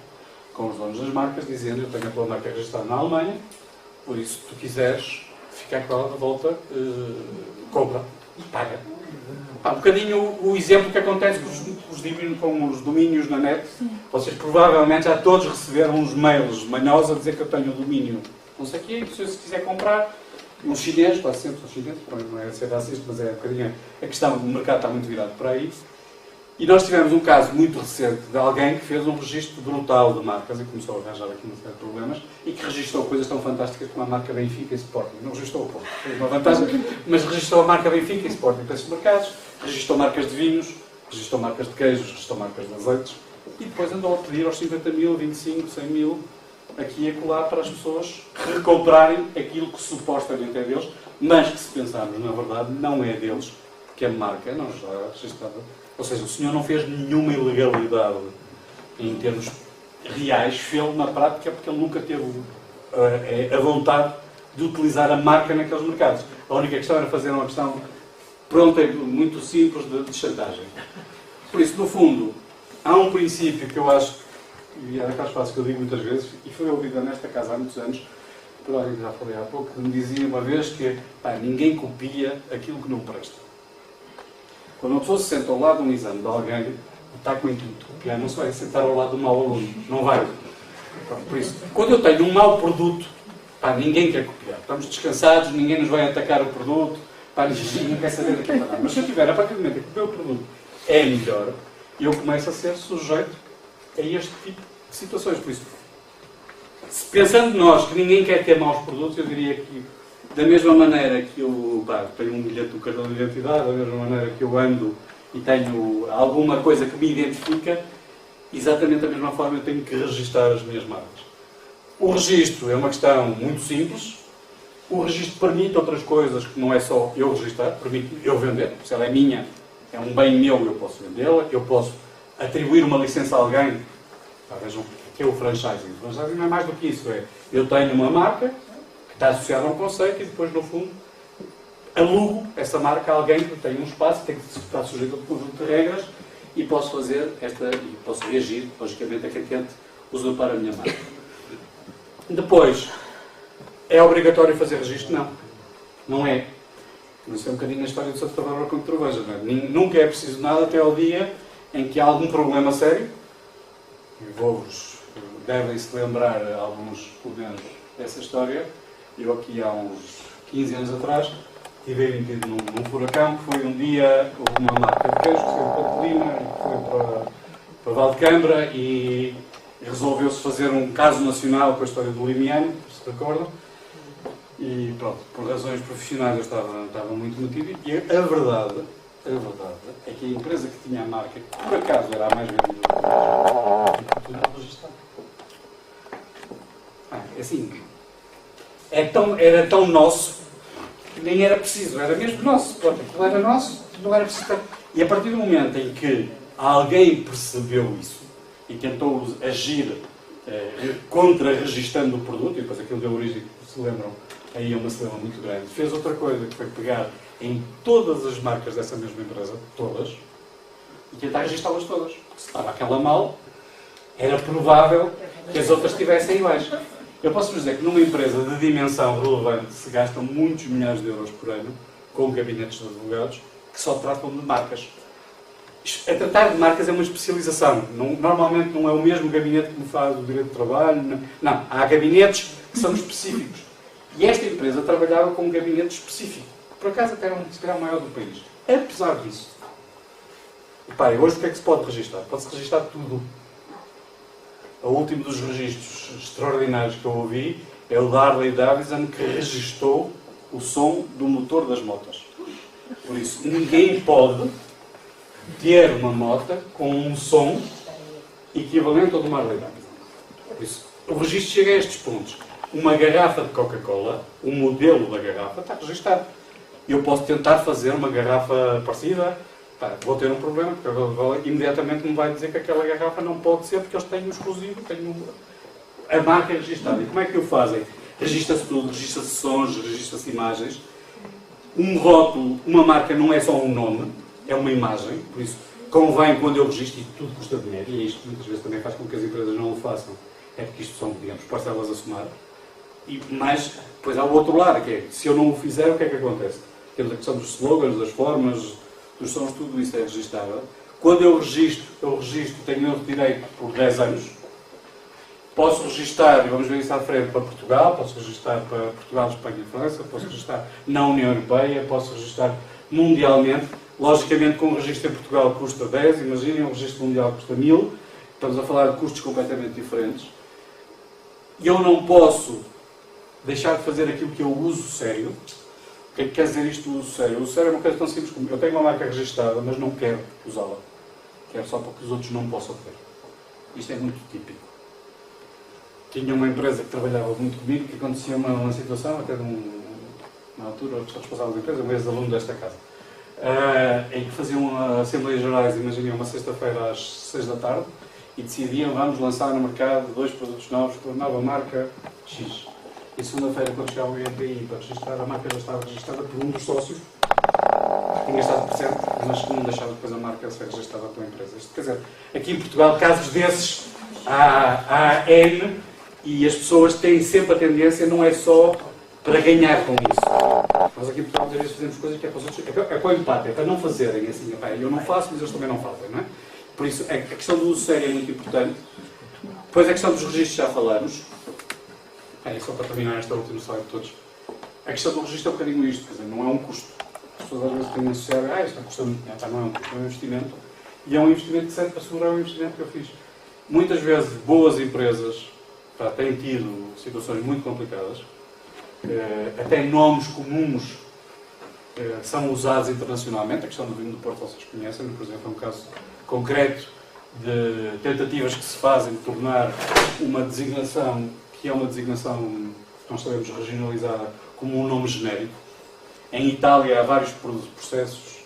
com os donos das marcas, dizendo: eu tenho a tua marca registrada na Alemanha, por isso, se tu quiseres ficar com ela de volta, compra, paga. Um bocadinho o exemplo que acontece com os domínios na net. Vocês provavelmente já todos receberam uns mails manhosos a dizer que eu tenho o domínio não sei o quê, e se quiser comprar, uns chineses, quase sempre são chineses, não é ser racista, mas é um bocadinho a questão, o mercado está muito virado para aí. E nós tivemos um caso muito recente de alguém que fez um registro brutal de marcas e começou a arranjar aqui uma série de problemas e que registrou coisas tão fantásticas como a marca Benfica e Sporting. Não registrou o ponto, foi uma vantagem, mas registrou a marca Benfica e Sporting para esses mercados, registrou marcas de vinhos, registrou marcas de queijos, registrou marcas de azeites e depois andou a pedir aos 50 mil, 25, 100 mil, aqui e acolá, para as pessoas recomprarem aquilo que supostamente é deles, mas que, se pensarmos na verdade, não é deles, porque a marca não está registrada. Ou seja, o senhor não fez nenhuma ilegalidade em termos reais, fez na prática porque ele nunca teve a vontade de utilizar a marca naqueles mercados. A única questão era fazer uma questão pronta e muito simples de chantagem. Por isso, no fundo, há um princípio que eu acho, e é daquelas frases que eu digo muitas vezes, e foi ouvida nesta casa há muitos anos, por alguém que já falei há pouco, que me dizia uma vez que ninguém copia aquilo que não presta. Quando uma pessoa se senta ao lado de um exame de alguém, está com o intuito de copiar, não se vai sentar ao lado de um mau aluno. Não vai. Por isso, quando eu tenho um mau produto, ninguém quer copiar. Estamos descansados, ninguém nos vai atacar o produto, ninguém quer saber daquilo. Mas se eu tiver, a partir do momento em que o meu produto é melhor, eu começo a ser sujeito a este tipo de situações. Por isso, pensando nós que ninguém quer ter maus produtos, eu diria que da mesma maneira que eu tenho um bilhete do cartão de identidade, da mesma maneira que eu ando e tenho alguma coisa que me identifica, exatamente da mesma forma eu tenho que registar as minhas marcas. O registro é uma questão muito simples. O registro permite outras coisas que não é só eu registrar, permite eu vender. Se ela é minha, é um bem meu, eu posso vendê-la, eu posso atribuir uma licença a alguém. Vejam, que é o franchising. O franchising não é mais do que isso. Eu tenho uma marca está associado a um conceito e depois, no fundo, alugo essa marca a alguém que tem um espaço, tem que estar sujeito a um conjunto de regras e posso fazer e posso reagir, logicamente, a quem tente usurpar a minha marca. Depois, é obrigatório fazer registro? Não. Não é. Isso é um bocadinho a história de Santa Bárbara com Troveja. Nunca é preciso nada até ao dia em que há algum problema sério. Vou-vos devem-se lembrar, alguns pelo menos, dessa história. Eu aqui há uns 15 anos atrás estive metido num furacão, que foi um dia, houve uma marca de queijo que saiu de Porto de Lima e foi para Valdecambra e resolveu-se fazer um caso nacional com a história do Limiano, se recordam. E pronto, por razões profissionais eu estava muito metido e a verdade é que a empresa que tinha a marca, que por acaso era a mais vendida do país, tudo registrado. É assim, era tão nosso que nem era preciso, era mesmo nosso. Pronto, aquilo era nosso, não era preciso. E a partir do momento em que alguém percebeu isso e tentou agir contra-registando o produto, e depois aquilo deu origem, se lembram, aí é uma celeuma muito grande, fez outra coisa, que foi pegar em todas as marcas dessa mesma empresa, todas, e tentar registrá-las todas. Se estava aquela mal, era provável que as outras estivessem iguais. Eu posso dizer que numa empresa de dimensão relevante se gastam muitos milhares de euros por ano com gabinetes de advogados que só tratam de marcas. A tratar de marcas é uma especialização. Normalmente não é o mesmo gabinete que me faz o direito de trabalho. Não, há gabinetes que são específicos. E esta empresa trabalhava com um gabinete específico. Por acaso até era se calhar o maior do país. Apesar disso, reparem, hoje o que é que se pode registrar? Pode-se registrar tudo. O último dos registros extraordinários que eu ouvi é o da Harley Davidson, que registou o som do motor das motas. Por isso, ninguém pode ter uma moto com um som equivalente ao de uma Harley Davidson. Por isso, o registro chega a estes pontos. Uma garrafa de Coca-Cola, o modelo da garrafa, está registado. Eu posso tentar fazer uma garrafa parecida, vou ter um problema, porque a Coca-Cola imediatamente me vai dizer que aquela garrafa não pode ser, porque eles têm um exclusivo, a marca é registada. E como é que o fazem? Registra-se tudo, registra-se sons, registra-se imagens. Um rótulo, uma marca não é só um nome, é uma imagem, por isso convém quando eu registro, e tudo custa dinheiro, e é isto que muitas vezes também faz com que as empresas não o façam, é porque isto são, digamos, parcelas a somar. Mas depois há o outro lado, que é, se eu não o fizer, o que é que acontece? Temos a questão dos slogans, das formas, dos sons, tudo isso é registável. Quando eu registro, tenho eu direito por 10 anos. Posso registar, e vamos ver isso à frente, para Portugal, posso registar para Portugal, Espanha e França, posso registar na União Europeia, posso registar mundialmente. Logicamente, com o registro em Portugal custa 10, imaginem, um registro mundial custa 1000. Estamos a falar de custos completamente diferentes. E eu não posso deixar de fazer aquilo que eu uso sério. O que é que quer dizer isto do uso sério? O uso sério é uma coisa tão simples como eu tenho uma marca registada, mas não quero usá-la. Quero só para que os outros não possam ter. Isto é muito típico. Tinha uma empresa que trabalhava muito comigo, que acontecia uma situação, até na altura, a responsável da empresa, um ex-aluno desta casa, em que faziam Assembleias Gerais, imaginem, uma sexta-feira às 6 da tarde, e decidiam, vamos lançar no mercado 2 produtos novos com a nova marca X. E segunda-feira, quando chegava o INPI para registrar, a marca já estava registrada por um dos sócios, que tinha estado presente, mas não deixava depois a marca ser registrada pela empresa. Isto, quer dizer, aqui em Portugal, casos desses há N, e as pessoas têm sempre a tendência, não é só para ganhar com isso. Nós aqui em Portugal muitas vezes fazemos coisas que é para os outros, é para o empate, é para não fazerem assim, eu não faço, mas eles também não fazem, não é? Por isso, a questão do uso sério é muito importante. Depois a questão dos registros já falamos. Só para terminar esta última slide de todos. A questão do registro é um bocadinho isto, quer dizer, não é um custo. As pessoas às vezes têm a associar, isto custa muito dinheiro, não é um custo, é um investimento. E é um investimento que serve para segurar o investimento que eu fiz. Muitas vezes, boas empresas têm tido situações muito complicadas, até nomes comuns são usados internacionalmente. A questão do vinho do Porto vocês conhecem, por exemplo, é um caso concreto de tentativas que se fazem de tornar uma designação, que é uma designação que nós sabemos regionalizada, como um nome genérico. Em Itália há vários processos,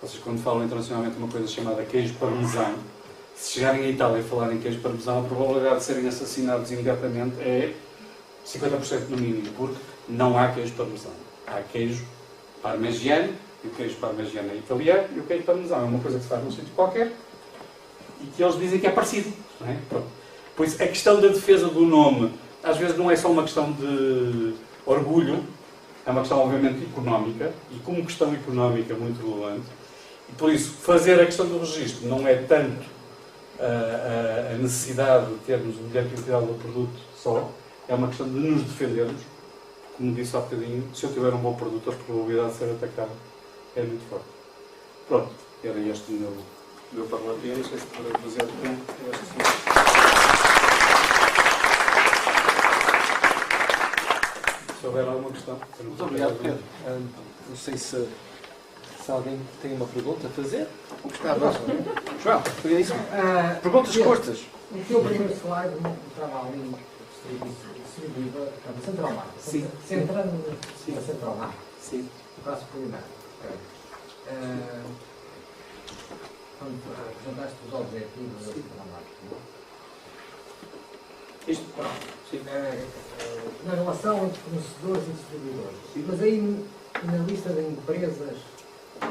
vocês quando falam internacionalmente uma coisa chamada queijo parmesão, se chegarem à Itália e falarem queijo parmesão, a probabilidade de serem assassinados imediatamente é 50% no mínimo, porque não há queijo parmesão. Há queijo parmegiano, e o queijo parmegiano é italiano, e o queijo parmesão é uma coisa que se faz num sítio qualquer, e que eles dizem que é parecido. Não é? Por isso, a questão da defesa do nome, às vezes não é só uma questão de orgulho, é uma questão obviamente económica, e como questão económica muito relevante, e por isso, fazer a questão do registro não é tanto a necessidade de termos um bilhete identidade do produto só, é uma questão de nos defendermos. Como disse há bocadinho, se eu tiver um bom produto, a probabilidade de ser atacado é muito forte. Pronto, era este o meu parlamento. Eu não sei se poderei fazer tempo. Eu acho que sim. Se houver alguma questão. Muito obrigado, Pedro. Não sei se alguém tem uma pergunta a fazer. Gostava. João, obrigadíssimo. Perguntas curtas. No teu primeiro slide estava ali distribuído a Central Mar. Sim. Centrando na Central Mar. Sim. O caso primário. Quando apresentaste os objetivos da Central Mar. Isto? Sim. Na relação entre fornecedores e distribuidores. Sim. Mas aí na lista de empresas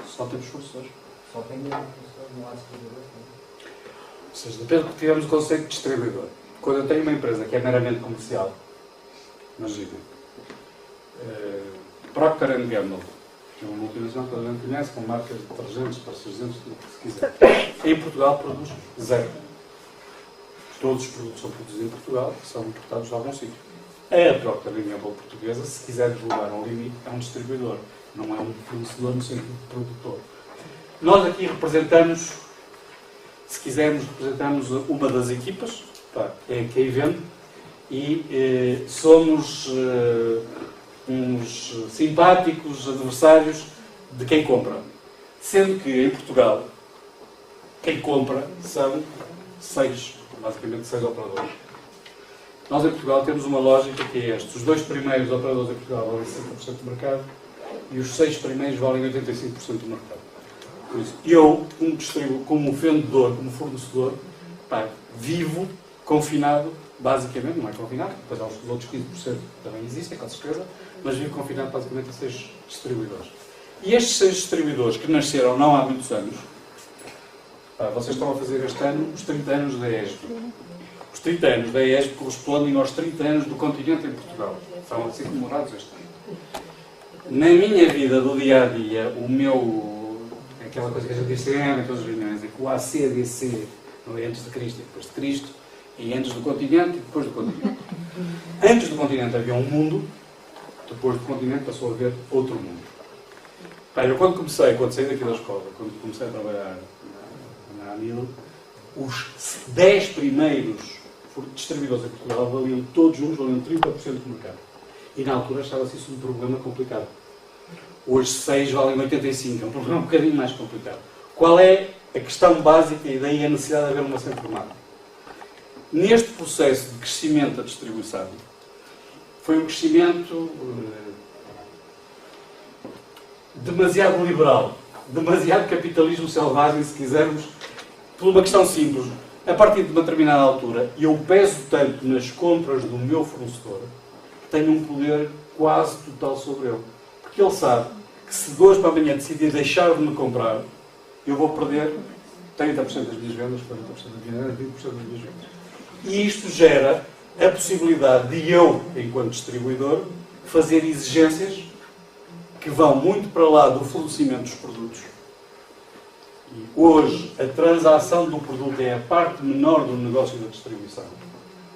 Só temos fornecedores. só tem um fornecedor, não há distribuidores. Ou seja, depende do que tivemos o conceito de distribuidor. Quando eu tenho uma empresa que é meramente comercial, imagina, Procter & Gamble, que é uma multinacional que toda a gente conhece, com marcas de detergentes, parcerizentos, tudo o que se quiser. Em Portugal produz zero. Todos os produtos são produzidos em Portugal, são importados de algum sítio. A Procter & Gamble portuguesa, se quiser divulgar um limite, é um distribuidor, não é um fornecedor no sentido de produtor. Nós aqui representamos, se quisermos, representamos uma das equipas, é que aí vende, e somos uns simpáticos adversários de quem compra. Sendo que em Portugal, quem compra são basicamente seis operadores. Nós em Portugal temos uma lógica que é esta: os dois primeiros operadores em Portugal valem 60% do mercado e os 6 primeiros valem 85% do mercado. Por isso, eu, como vendedor, como fornecedor, vivo confinado, basicamente, não é confinado, depois há os outros 15% também existem, com certeza, mas vivo confinado basicamente a 6 distribuidores. E estes 6 distribuidores que nasceram não há muitos anos, vocês estão a fazer este ano os 30 anos da ESB. Os 30 anos da ESB correspondem aos 30 anos do continente em Portugal. Estão a ser comemorados este ano. Na minha vida do dia-a-dia, aquela coisa que a gente diz sempre em todas as reuniões, é que o ACDC não é antes de Cristo e depois de Cristo, e antes do continente e depois do continente. Antes do continente havia um mundo, depois do continente passou a haver outro mundo. Eu quando saí daqui da escola, quando comecei a trabalhar na Amil, os 10 primeiros distribuidores em Portugal valiam todos juntos, valiam 30% do mercado. E na altura achava-se isso um problema complicado. Hoje 6 valem 85%, é um problema um bocadinho mais complicado. Qual é a questão básica e daí a necessidade de haver uma central marca? Neste processo de crescimento da distribuição, foi um crescimento demasiado liberal, demasiado capitalismo selvagem, se quisermos, por uma questão simples. A partir de uma determinada altura, eu peso tanto nas compras do meu fornecedor que tenho um poder quase total sobre ele. Porque ele sabe que se de hoje para amanhã decidir deixar de me comprar, eu vou perder 30% das minhas vendas, 40% das minhas vendas, 20% das minhas vendas. E isto gera a possibilidade de eu, enquanto distribuidor, fazer exigências que vão muito para lá do fornecimento dos produtos. E hoje, a transação do produto é a parte menor do negócio da distribuição.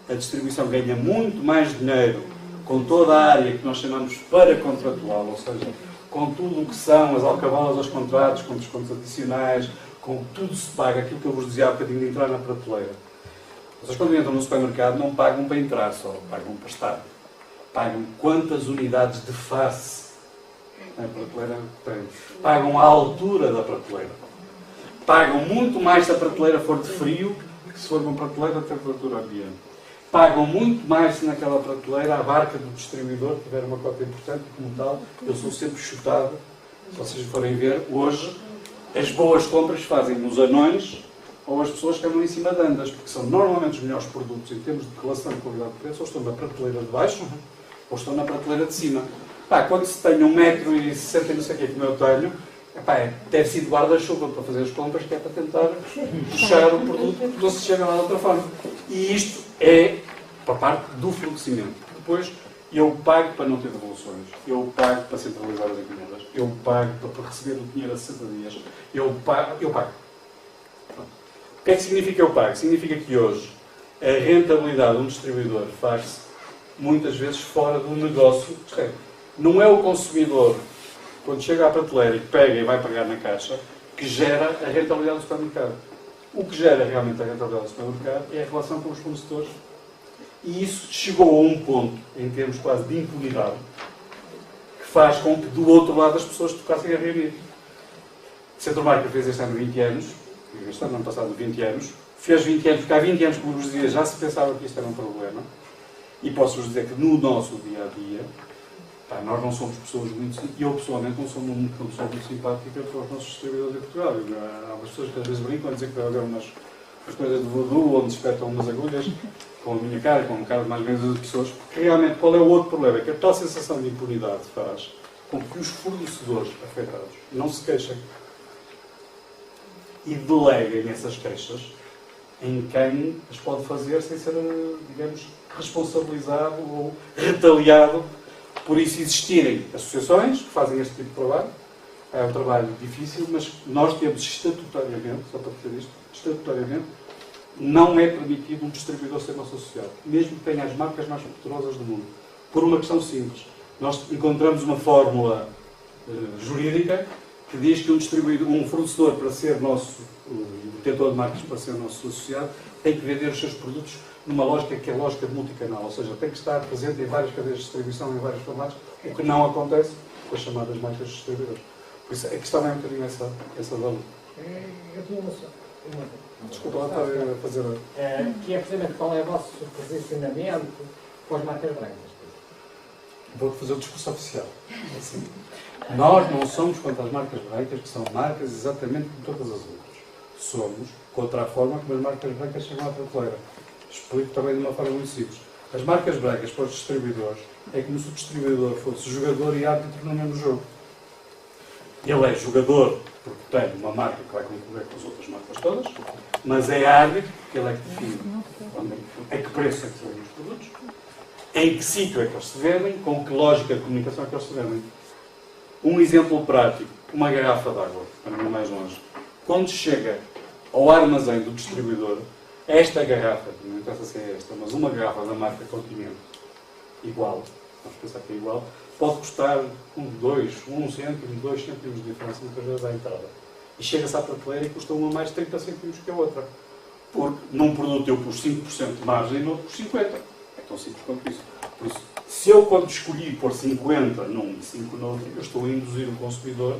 A distribuição ganha muito mais dinheiro com toda a área que nós chamamos paracontratual, ou seja, com tudo o que são as alcabalas aos contratos, com descontos adicionais, com tudo se paga, aquilo que eu vos dizia há bocadinho de entrar na prateleira. Vocês quando entram no supermercado não pagam para entrar só, pagam para estar. Pagam quantas unidades de face a prateleira tem. Pagam a altura da prateleira. Pagam muito mais se a prateleira for de frio que se for uma prateleira de temperatura ambiente. Pagam muito mais se naquela prateleira a barca do distribuidor tiver uma cota importante e como tal, eu sou sempre chutado. Se vocês forem ver, hoje as boas compras fazem nos anões ou as pessoas que andam em cima de andas, porque são normalmente os melhores produtos em termos de relação de qualidade de preço, ou estão na prateleira de baixo, ou estão na prateleira de cima. Quando se tem 1,60 m e não sei o que como eu tenho, deve ser de guarda-chuva para fazer as compras, que é para tentar puxar o produto, porque não se chega lá de outra forma. E isto é para parte do fornecimento. Depois, eu pago para não ter devoluções, eu pago para centralizar as encomendas, eu pago para receber o dinheiro a 60 dias, eu pago. que é que significa eu pago? Significa que hoje a rentabilidade de um distribuidor faz-se muitas vezes fora do negócio. Isto é, não é o consumidor, quando chega à prateleira e pega e vai pagar na caixa, que gera a rentabilidade do supermercado. O que gera realmente a rentabilidade do supermercado é a relação com os fornecedores. E isso chegou a um ponto, em termos quase de impunidade, que faz com que do outro lado as pessoas tocassem a reunir. O Centro Marca fez este ano 20 anos, este ano passado 20 anos, fez 20 anos, porque há 20 anos, como vos dizia, já se pensava que isto era um problema. E posso-vos dizer que no nosso dia-a-dia, nós não somos pessoas muito... Eu, pessoalmente, não sou uma pessoa muito simpática para os nossos distribuidores em Portugal. Há umas pessoas que às vezes brincam a dizer que vai haver umas coisas de voodoo, onde se espetam umas agulhas, com a minha cara, com a cara de mais ou menos de pessoas. Porque realmente, qual é o outro problema? É que a tal sensação de impunidade faz com que os fornecedores afetados não se queixem e deleguem essas queixas em quem as pode fazer sem ser, digamos, responsabilizado ou retaliado por isso existirem associações que fazem este tipo de trabalho. É um trabalho difícil, mas nós temos estatutariamente, só para dizer isto, estatutariamente, não é permitido um distribuidor ser nosso associado, mesmo que tenha as marcas mais poderosas do mundo. Por uma questão simples. Nós encontramos uma fórmula jurídica que diz que um fornecedor, para ser nosso, detentor de marcas, para ser nosso associado, tem que vender os seus produtos numa lógica que é a lógica de multicanal, ou seja, tem que estar presente em várias cadeias de distribuição, em vários formatos, o que não acontece com as chamadas marcas de distribuidores. Por isso, a questão é um bocadinho essa da luta. Eu tinha uma... Desculpa, lá está a fazer... Que é precisamente qual é o vosso posicionamento com as marcas brancas. Vou-te fazer o discurso oficial. Assim. Nós não somos contra as marcas brancas, que são marcas exatamente como todas as outras. Somos contra a forma como as marcas brancas chegam à prateleira. Explico também de uma forma muito simples. As marcas brancas para os distribuidores é como se o distribuidor fosse jogador e árbitro no mesmo jogo. Ele é jogador porque tem uma marca que vai concorrer com as outras marcas todas, mas é árbitro porque ele é que define a que preço é que se vendem os produtos, em que sítio é que eles se vendem, com que lógica de comunicação é que eles se vendem. Um exemplo prático, uma garrafa de água, para não ir mais longe. Quando chega ao armazém do distribuidor, esta garrafa, não interessa se é esta, mas uma garrafa da marca Continente, igual, vamos pensar que é igual, pode custar 1 cêntimo, 2 cêntimos de diferença muitas vezes à entrada. E chega-se à prateleira e custa uma mais 30 cêntimos que a outra. Porque num produto eu pus 5% de margem e no outro pus 50%. É tão simples quanto isso. Por isso, se eu quando escolhi pôr 50 num e 5 no outro, eu estou a induzir o consumidor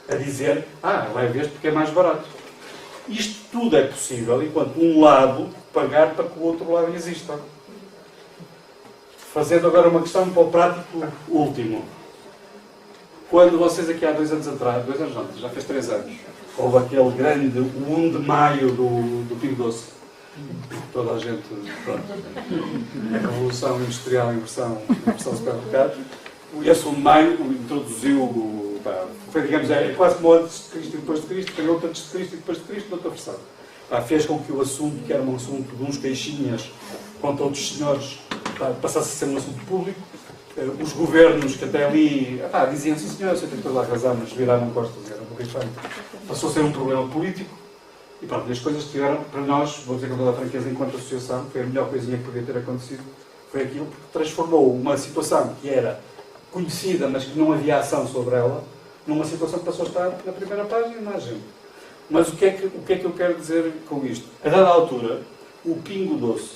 a dizer, leve este porque é mais barato. Isto tudo é possível enquanto um lado pagar para que o outro lado exista. Fazendo agora uma questão para o prático último. Quando vocês aqui há 2 anos atrás, 2 anos não, já fez 3 anos, houve aquele grande 1 de maio do Pingo Doce. Toda a gente, pronto, a revolução industrial em versão supermercado. Esse 1 de maio introduziu, foi, digamos, é quase como antes de Cristo e depois de Cristo, foi outro antes de Cristo e depois de Cristo, outra versão. Fez com que o assunto, que era um assunto de uns queixinhas contra outros senhores, passasse a ser um assunto público. Os governos que até ali diziam, sim senhor, você tem toda a razão, mas viraram costas e eram borrifeiros. Passou a ser um problema político. E pronto, as coisas que tiveram, para nós, vou dizer com toda a franqueza, enquanto associação, foi a melhor coisinha que podia ter acontecido, foi aquilo, porque transformou uma situação que era conhecida, mas que não havia ação sobre ela, numa situação que passou a estar na primeira página na agenda. Mas o que é que eu quero dizer com isto? A dada altura, o Pingo Doce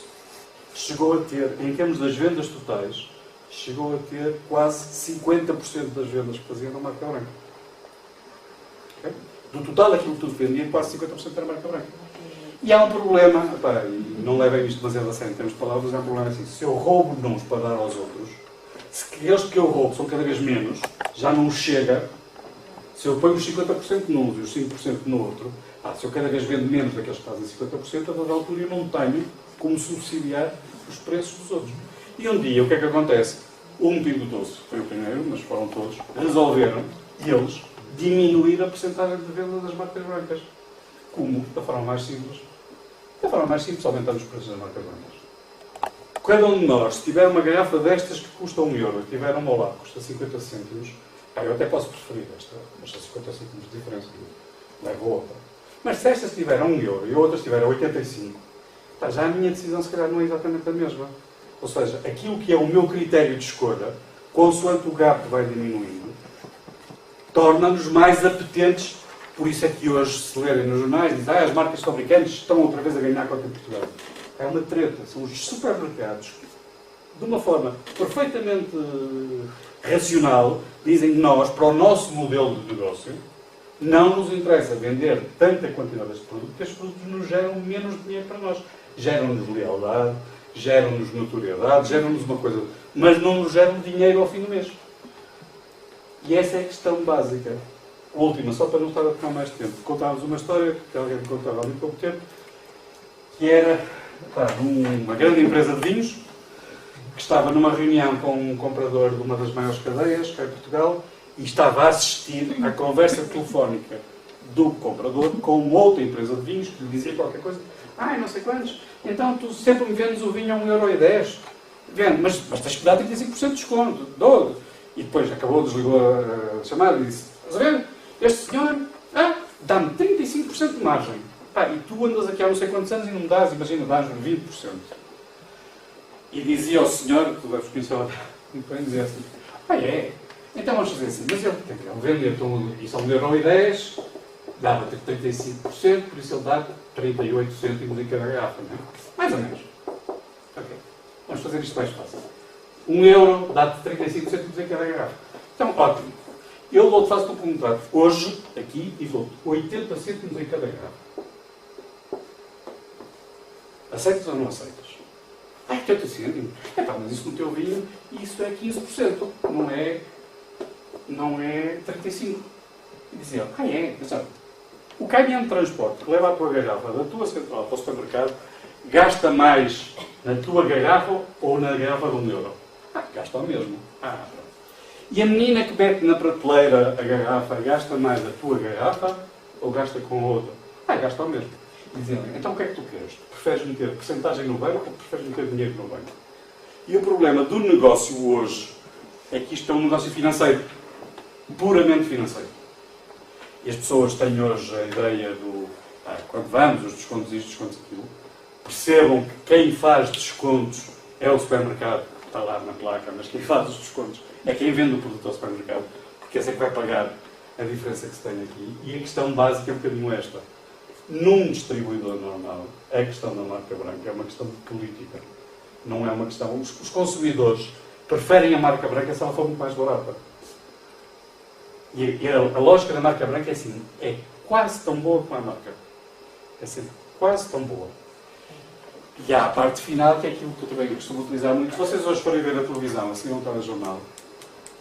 chegou a ter, em termos das vendas totais, chegou a ter quase 50% das vendas que fazia na marca branca. Okay? Do total daquilo que tudo vendia, quase 50% era marca branca. E há um problema, e não levem isto demasiado a sério em termos de palavras, há um problema assim, se eu roubo números para dar aos outros, se aqueles que eu roubo são cada vez menos, já não chega, se eu ponho os 50% num e os 5% no outro, se eu cada vez vendo menos daqueles que fazem 50%, a dada altura eu não tenho como subsidiar os preços dos outros. E um dia, o que é que acontece? Um Pingo Doce, foi o primeiro, mas foram todos, resolveram, eles, diminuir a percentagem de venda das marcas brancas. Como? Da forma mais simples. Da forma mais simples, aumentando os preços das marcas brancas. Cada um de nós, se tiver uma garrafa destas que custa €1, e tiver uma ao lado que custa 50 cêntimos, eu até posso preferir esta, mas 50 cêntimos de diferença, levo outra. Mas se esta estiver a 1 euro e a outra estiver a 85, pá, já a minha decisão se calhar não é exatamente a mesma. Ou seja, aquilo que é o meu critério de escolha, consoante o gap vai diminuindo, torna-nos mais apetentes. Por isso é que hoje, se lerem nos jornais, dizem as marcas fabricantes estão outra vez a ganhar contra Portugal. É uma treta. São os supermercados, de uma forma perfeitamente racional, dizem que nós, para o nosso modelo de negócio, não nos interessa vender tanta quantidade deste produto, que estes produtos nos geram menos dinheiro para nós. Geram-nos lealdade, geram-nos notoriedade, geram-nos uma coisa, mas não nos geram dinheiro ao fim do mês. E essa é a questão básica. A última, só para não estar a tomar mais tempo. Contávamos uma história, que alguém me contava há muito pouco tempo, que era uma grande empresa de vinhos, que estava numa reunião com um comprador de uma das maiores cadeias, cá em Portugal, e estava a assistir à conversa telefónica do comprador com outra empresa de vinhos, que lhe dizia qualquer coisa. Não sei quantos. Então tu sempre me vendes o vinho a 1,10€. Vendo, mas tens que dar 35% de desconto. Dou. E depois acabou, desligou a chamada e disse: estás a ver? Este senhor dá-me 35% de margem. E tu andas aqui há não sei quantos anos e não me dás, imagina, dás-me 20%. E dizia ao senhor, que tu deves conhecer muito bem, dizia assim: é? Então vamos fazer assim, mas ele vende e só me deu 1,10€, dava 35%, por isso ele dá 38 cêntimos em cada garrafa, não é? Mais ou menos. Ok. Vamos fazer isto mais fácil. 1 euro dá-te 35 cêntimos em cada garrafa. Então, ótimo. Eu faço-te um contrato hoje, aqui, e dou-te 80 cêntimos em cada garrafa. Aceitas ou não aceitas? 80 cêntimos? Mas isso no teu vinho, isso é 15%. Não é 35%. E dizia, mas olha, o caminhão de transporte que leva a tua garrafa da tua central para o supermercado gasta mais na tua garrafa ou na garrafa de 1 euro? Gasta o mesmo. E a menina que mete na prateleira a garrafa gasta mais a tua garrafa ou gasta com a outra? Gasta o mesmo. E diziam, então o que é que tu queres? Preferes meter porcentagem no banco ou preferes meter dinheiro no banco? E o problema do negócio hoje é que isto é um negócio financeiro. Puramente financeiro. E as pessoas têm hoje a ideia do quando vamos, os descontos isto, descontos aquilo, percebam que quem faz descontos é o supermercado, que está lá na placa, mas quem faz os descontos é quem vende o produto ao supermercado, porque esse é que vai pagar a diferença que se tem aqui. E a questão básica é um bocadinho esta. Num distribuidor normal, a questão da marca branca é uma questão de política. Não é uma questão... Os consumidores preferem a marca branca se ela for muito mais barata. E a lógica da marca branca é assim, é quase tão boa como a marca. É sempre quase tão boa. E há a parte final, que é aquilo que eu também costumo utilizar muito. Se vocês hoje forem ver a televisão, assim não está no jornal,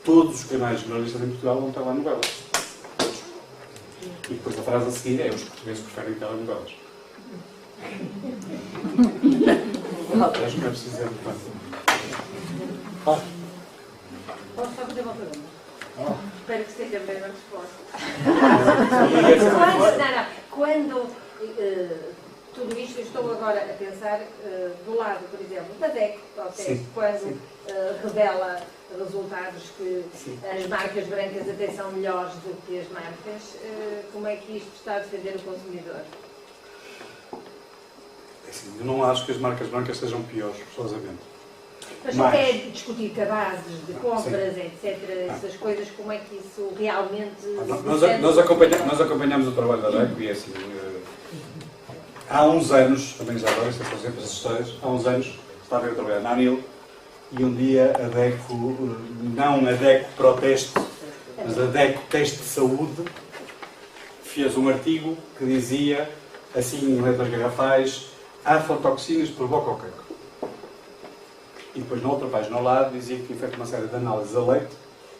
todos os canais jornalistas em Portugal vão estar lá novelas. Todos. E depois a frase a seguir é: os portugueses preferem telenovelas. Acho que não é preciso dizer muito mais. Posso só fazer uma pergunta? Espero que seja a mesma resposta. Quando tudo isto, eu estou agora a pensar do lado, por exemplo, da DEC, quando revela resultados que as marcas brancas até são melhores do que as marcas, como é que isto está a defender o consumidor? Assim, eu não acho que as marcas brancas sejam piores, forçosamente. Mas só quer discutir cabazes de compras, etc., essas coisas, como é que isso realmente... Nós acompanhamos o trabalho da DECO e é assim... há uns anos, também já agora, isto é, por exemplo, as histórias, há uns anos estava eu a trabalhar na ANIL e um dia a DECO, não a DECO Proteste, mas a DECO Teste de Saúde, fez um artigo que dizia, assim, em letras garrafais, aflatoxinas provocam o cancro. E depois, na outra página ao lado, dizia que tinha feito uma série de análises a leite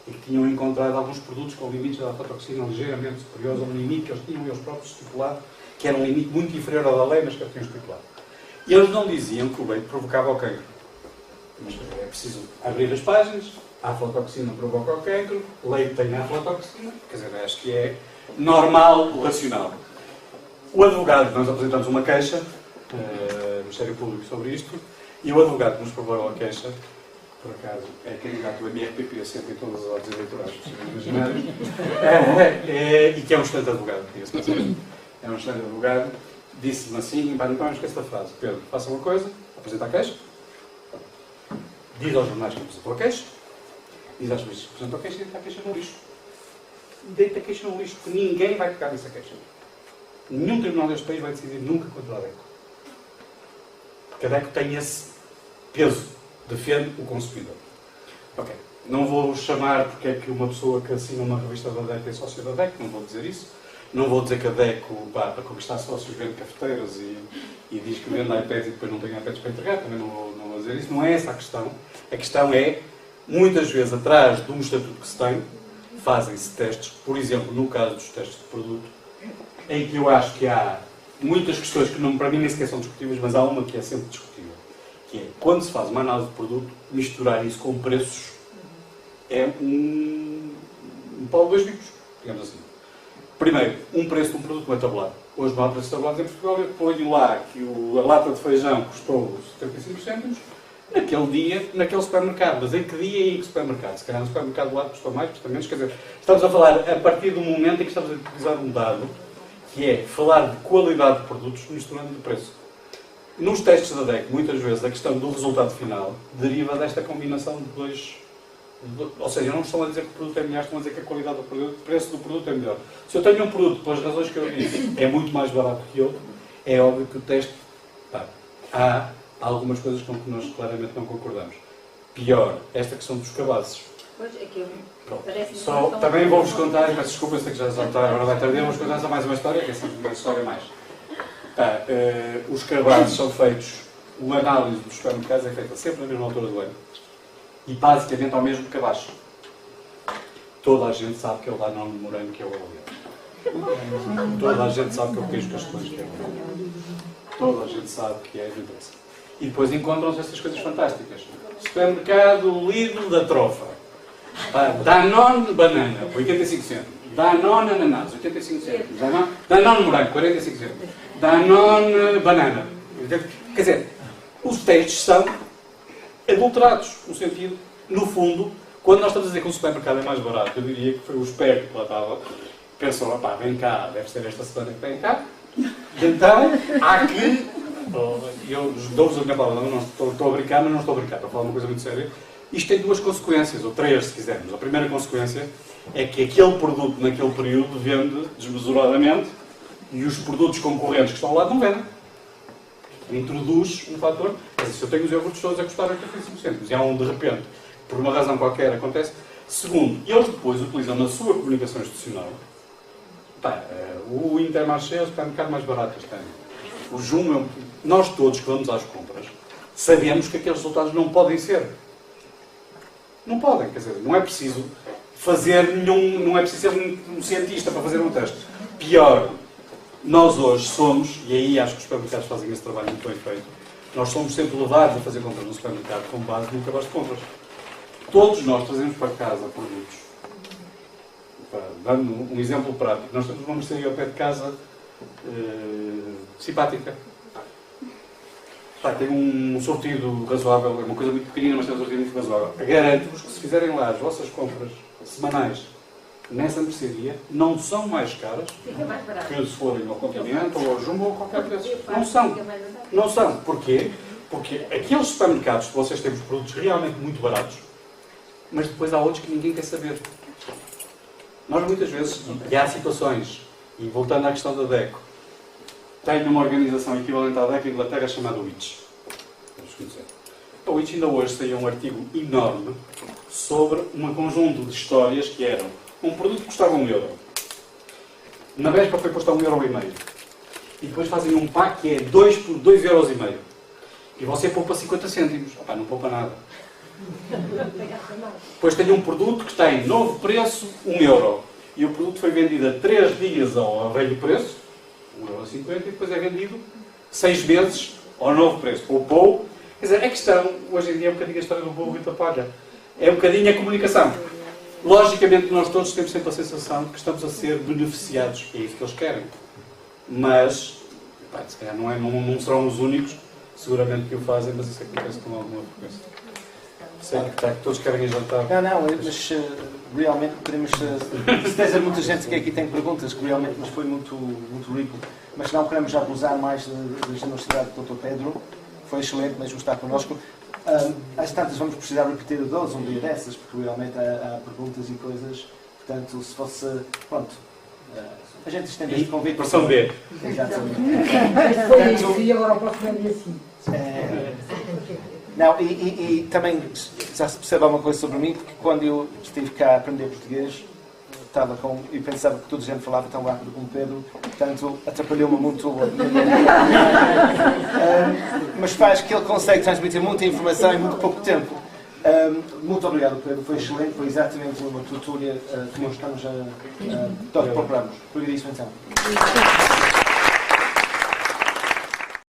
e que tinham encontrado alguns produtos com limites de aflatoxina ligeiramente superiores a um limite que eles tinham eles próprios estipulado, que era um limite muito inferior ao da lei, mas que eles tinham estipulado. E eles não diziam que o leite provocava o cancro. Mas é preciso abrir as páginas, a aflatoxina provoca o cancro, leite tem aflatoxina, quer dizer, acho que é normal, racional. O advogado, nós apresentamos uma queixa no Ministério Público sobre isto, e o advogado que nos provou a queixa, por acaso, é candidato do MRPP, sempre em todas as ordens eleitorais possíveis e imaginárias, e que é um excelente advogado, é um excelente advogado, disse-me assim, pá, nunca me esqueço da frase: Pedro, faça uma coisa, apresenta a queixa, diz aos jornais que apresentou a queixa, diz às juízes que apresentou a queixa e deita a queixa no lixo. Deita a queixa no lixo, porque ninguém vai tocar nessa queixa. Nenhum tribunal deste país vai decidir nunca contra a DECO. Porque a DECO tem esse peso, defende o consumidor. Ok, não vou chamar porque é que uma pessoa que assina uma revista da DECO é sócio da DECO, não vou dizer isso. Não vou dizer que a DECO, para conquistar sócios, vende cafeteiras e diz que vende iPads e depois não tem iPads para entregar, também não vou dizer isso. Não é essa a questão. A questão é, muitas vezes, atrás de um estatuto que se tem, fazem-se testes, por exemplo, no caso dos testes de produto, em que eu acho que há muitas questões que não, para mim nem sequer são discutíveis, mas há uma que é sempre discutível, que é, quando se faz uma análise de produto, misturar isso com preços é um pau de dois bicos, digamos assim. Primeiro, um preço de um produto não é tabulado. Hoje não há preços tabulados em Portugal, eu ponho lá que a lata de feijão custou 75 cêntimos, naquele dia, naquele supermercado. Mas em que dia e em que supermercado? Se calhar no supermercado do lado custou mais, custa menos. Quer dizer, estamos a falar a partir do momento em que estamos a utilizar um dado, que é falar de qualidade de produtos misturando de preço. Nos testes da DEC, muitas vezes, a questão do resultado final deriva desta combinação de dois. Ou seja, não estão a dizer que o produto é melhor, estão a dizer que a qualidade do produto, o preço do produto é melhor. Se eu tenho um produto, pelas razões que eu disse, é muito mais barato que outro, é óbvio que o teste. Pá, há algumas coisas com que nós claramente não concordamos. Pior, esta questão dos cabazes. Pois, é que eu... Também vou-vos contar, peço desculpa, sei que já está agora vai tarde, vou-vos contar só mais uma história, que é sempre uma história mais. Os cabazes são feitos, a análise dos supermercados é feita sempre na mesma altura do ano. E basicamente ao mesmo cabaz. Toda a gente sabe que é o Danone de morango, que é o Oreo. Toda a gente sabe que é o queijo castelães, que é o Oreo. Toda a gente sabe que é a diferença. E depois encontram-se essas coisas fantásticas. Supermercado Lidl da Trofa. Danone banana, 85 cêntimos. Danone ananás, 85 cêntimos. Danone morango, 45 cêntimos. Danone banana. Quer dizer, os testes são adulterados, no sentido, no fundo, quando nós estamos a dizer que um supermercado é mais barato, eu diria que foi o esperto que lá estava, pensou, pá, vem cá, deve ser esta semana que vem cá, então há que, eu dou-vos a minha palavra, não estou a brincar, mas não estou a brincar, para falar uma coisa muito séria, isto tem duas consequências, ou três se quisermos. A primeira consequência é que aquele produto naquele período vende desmesuradamente e os produtos concorrentes que estão ao lado não vendem. Introduz um fator, quer dizer, se eu tenho os iogurtes todos a custar 85 cêntimos e há um de repente, por uma razão qualquer, acontece. Segundo, eles depois utilizam na sua comunicação institucional, o Intermarché é o supermercado mais barato este ano. O Jumbo, nós todos que vamos às compras, sabemos que aqueles resultados não podem ser. Não podem, quer dizer, não é preciso fazer não é preciso ser um cientista para fazer um teste. Pior, nós hoje somos, e aí acho que os supermercados fazem esse trabalho muito bem feito, nós somos sempre levados a fazer compras no supermercado com base no cabaz de compras. Todos nós trazemos para casa produtos. Dando um exemplo prático, nós temos uma mercearia ao pé de casa simpática. Tem um sortido razoável, é uma coisa muito pequenina, mas tem um sortido muito razoável. Garanto-vos que se fizerem lá as vossas compras semanais nessa mercearia, não são mais caras que se forem ao Continente ou ao Jumbo ou qualquer desses. Não são. Não são. Porquê? Porque aqueles supermercados que vocês têm os produtos realmente muito baratos, mas depois há outros que ninguém quer saber. Nós muitas vezes, e há situações, e voltando à questão da DECO, tem uma organização equivalente à DECO em Inglaterra chamada WITCH. Vamos conhecer. A WITCH ainda hoje saiu um artigo enorme sobre um conjunto de histórias que eram um produto que custava €1. Na véspera foi posto a €1,5. E depois fazem um pack que é 2 por €2,5. E você poupa 50 cêntimos. Opa, não poupa nada. Depois tem um produto que tem novo preço, €1. E o produto foi vendido a 3 dias ao velho preço, €1,50, e depois é vendido 6 meses ao novo preço. Poupou. Quer dizer, a questão, hoje em dia, é um bocadinho a história do bolo e da palha. É um bocadinho a comunicação. Logicamente, nós todos temos sempre a sensação de que estamos a ser beneficiados. É isso que eles querem. Mas, se calhar não serão os únicos, seguramente, que o fazem, mas isso acontece com alguma frequência. Sei que todos querem ir jantar. Não, mas realmente podemos, certeza muita gente que aqui tem perguntas, que realmente nos foi muito rico, mas não queremos abusar mais da generosidade do Dr. Pedro, foi excelente mesmo estar connosco. Às tantas vamos precisar repetir a dose um dia dessas, porque realmente há perguntas e coisas, portanto, se fosse, pronto, a gente estende este convite. Versão B. Exatamente. Isto foi isso, e agora o próximo é dia 5. Não, e também já se percebe alguma coisa sobre mim, porque quando eu estive cá a aprender português, estava e pensava que toda a gente falava tão rápido como Pedro, portanto atrapalhou-me muito. Mas faz que ele consegue transmitir muita informação em muito pouco tempo. Muito obrigado, Pedro, foi excelente, foi exatamente uma tutoria que nós estamos procuramos. Obrigadíssimo então.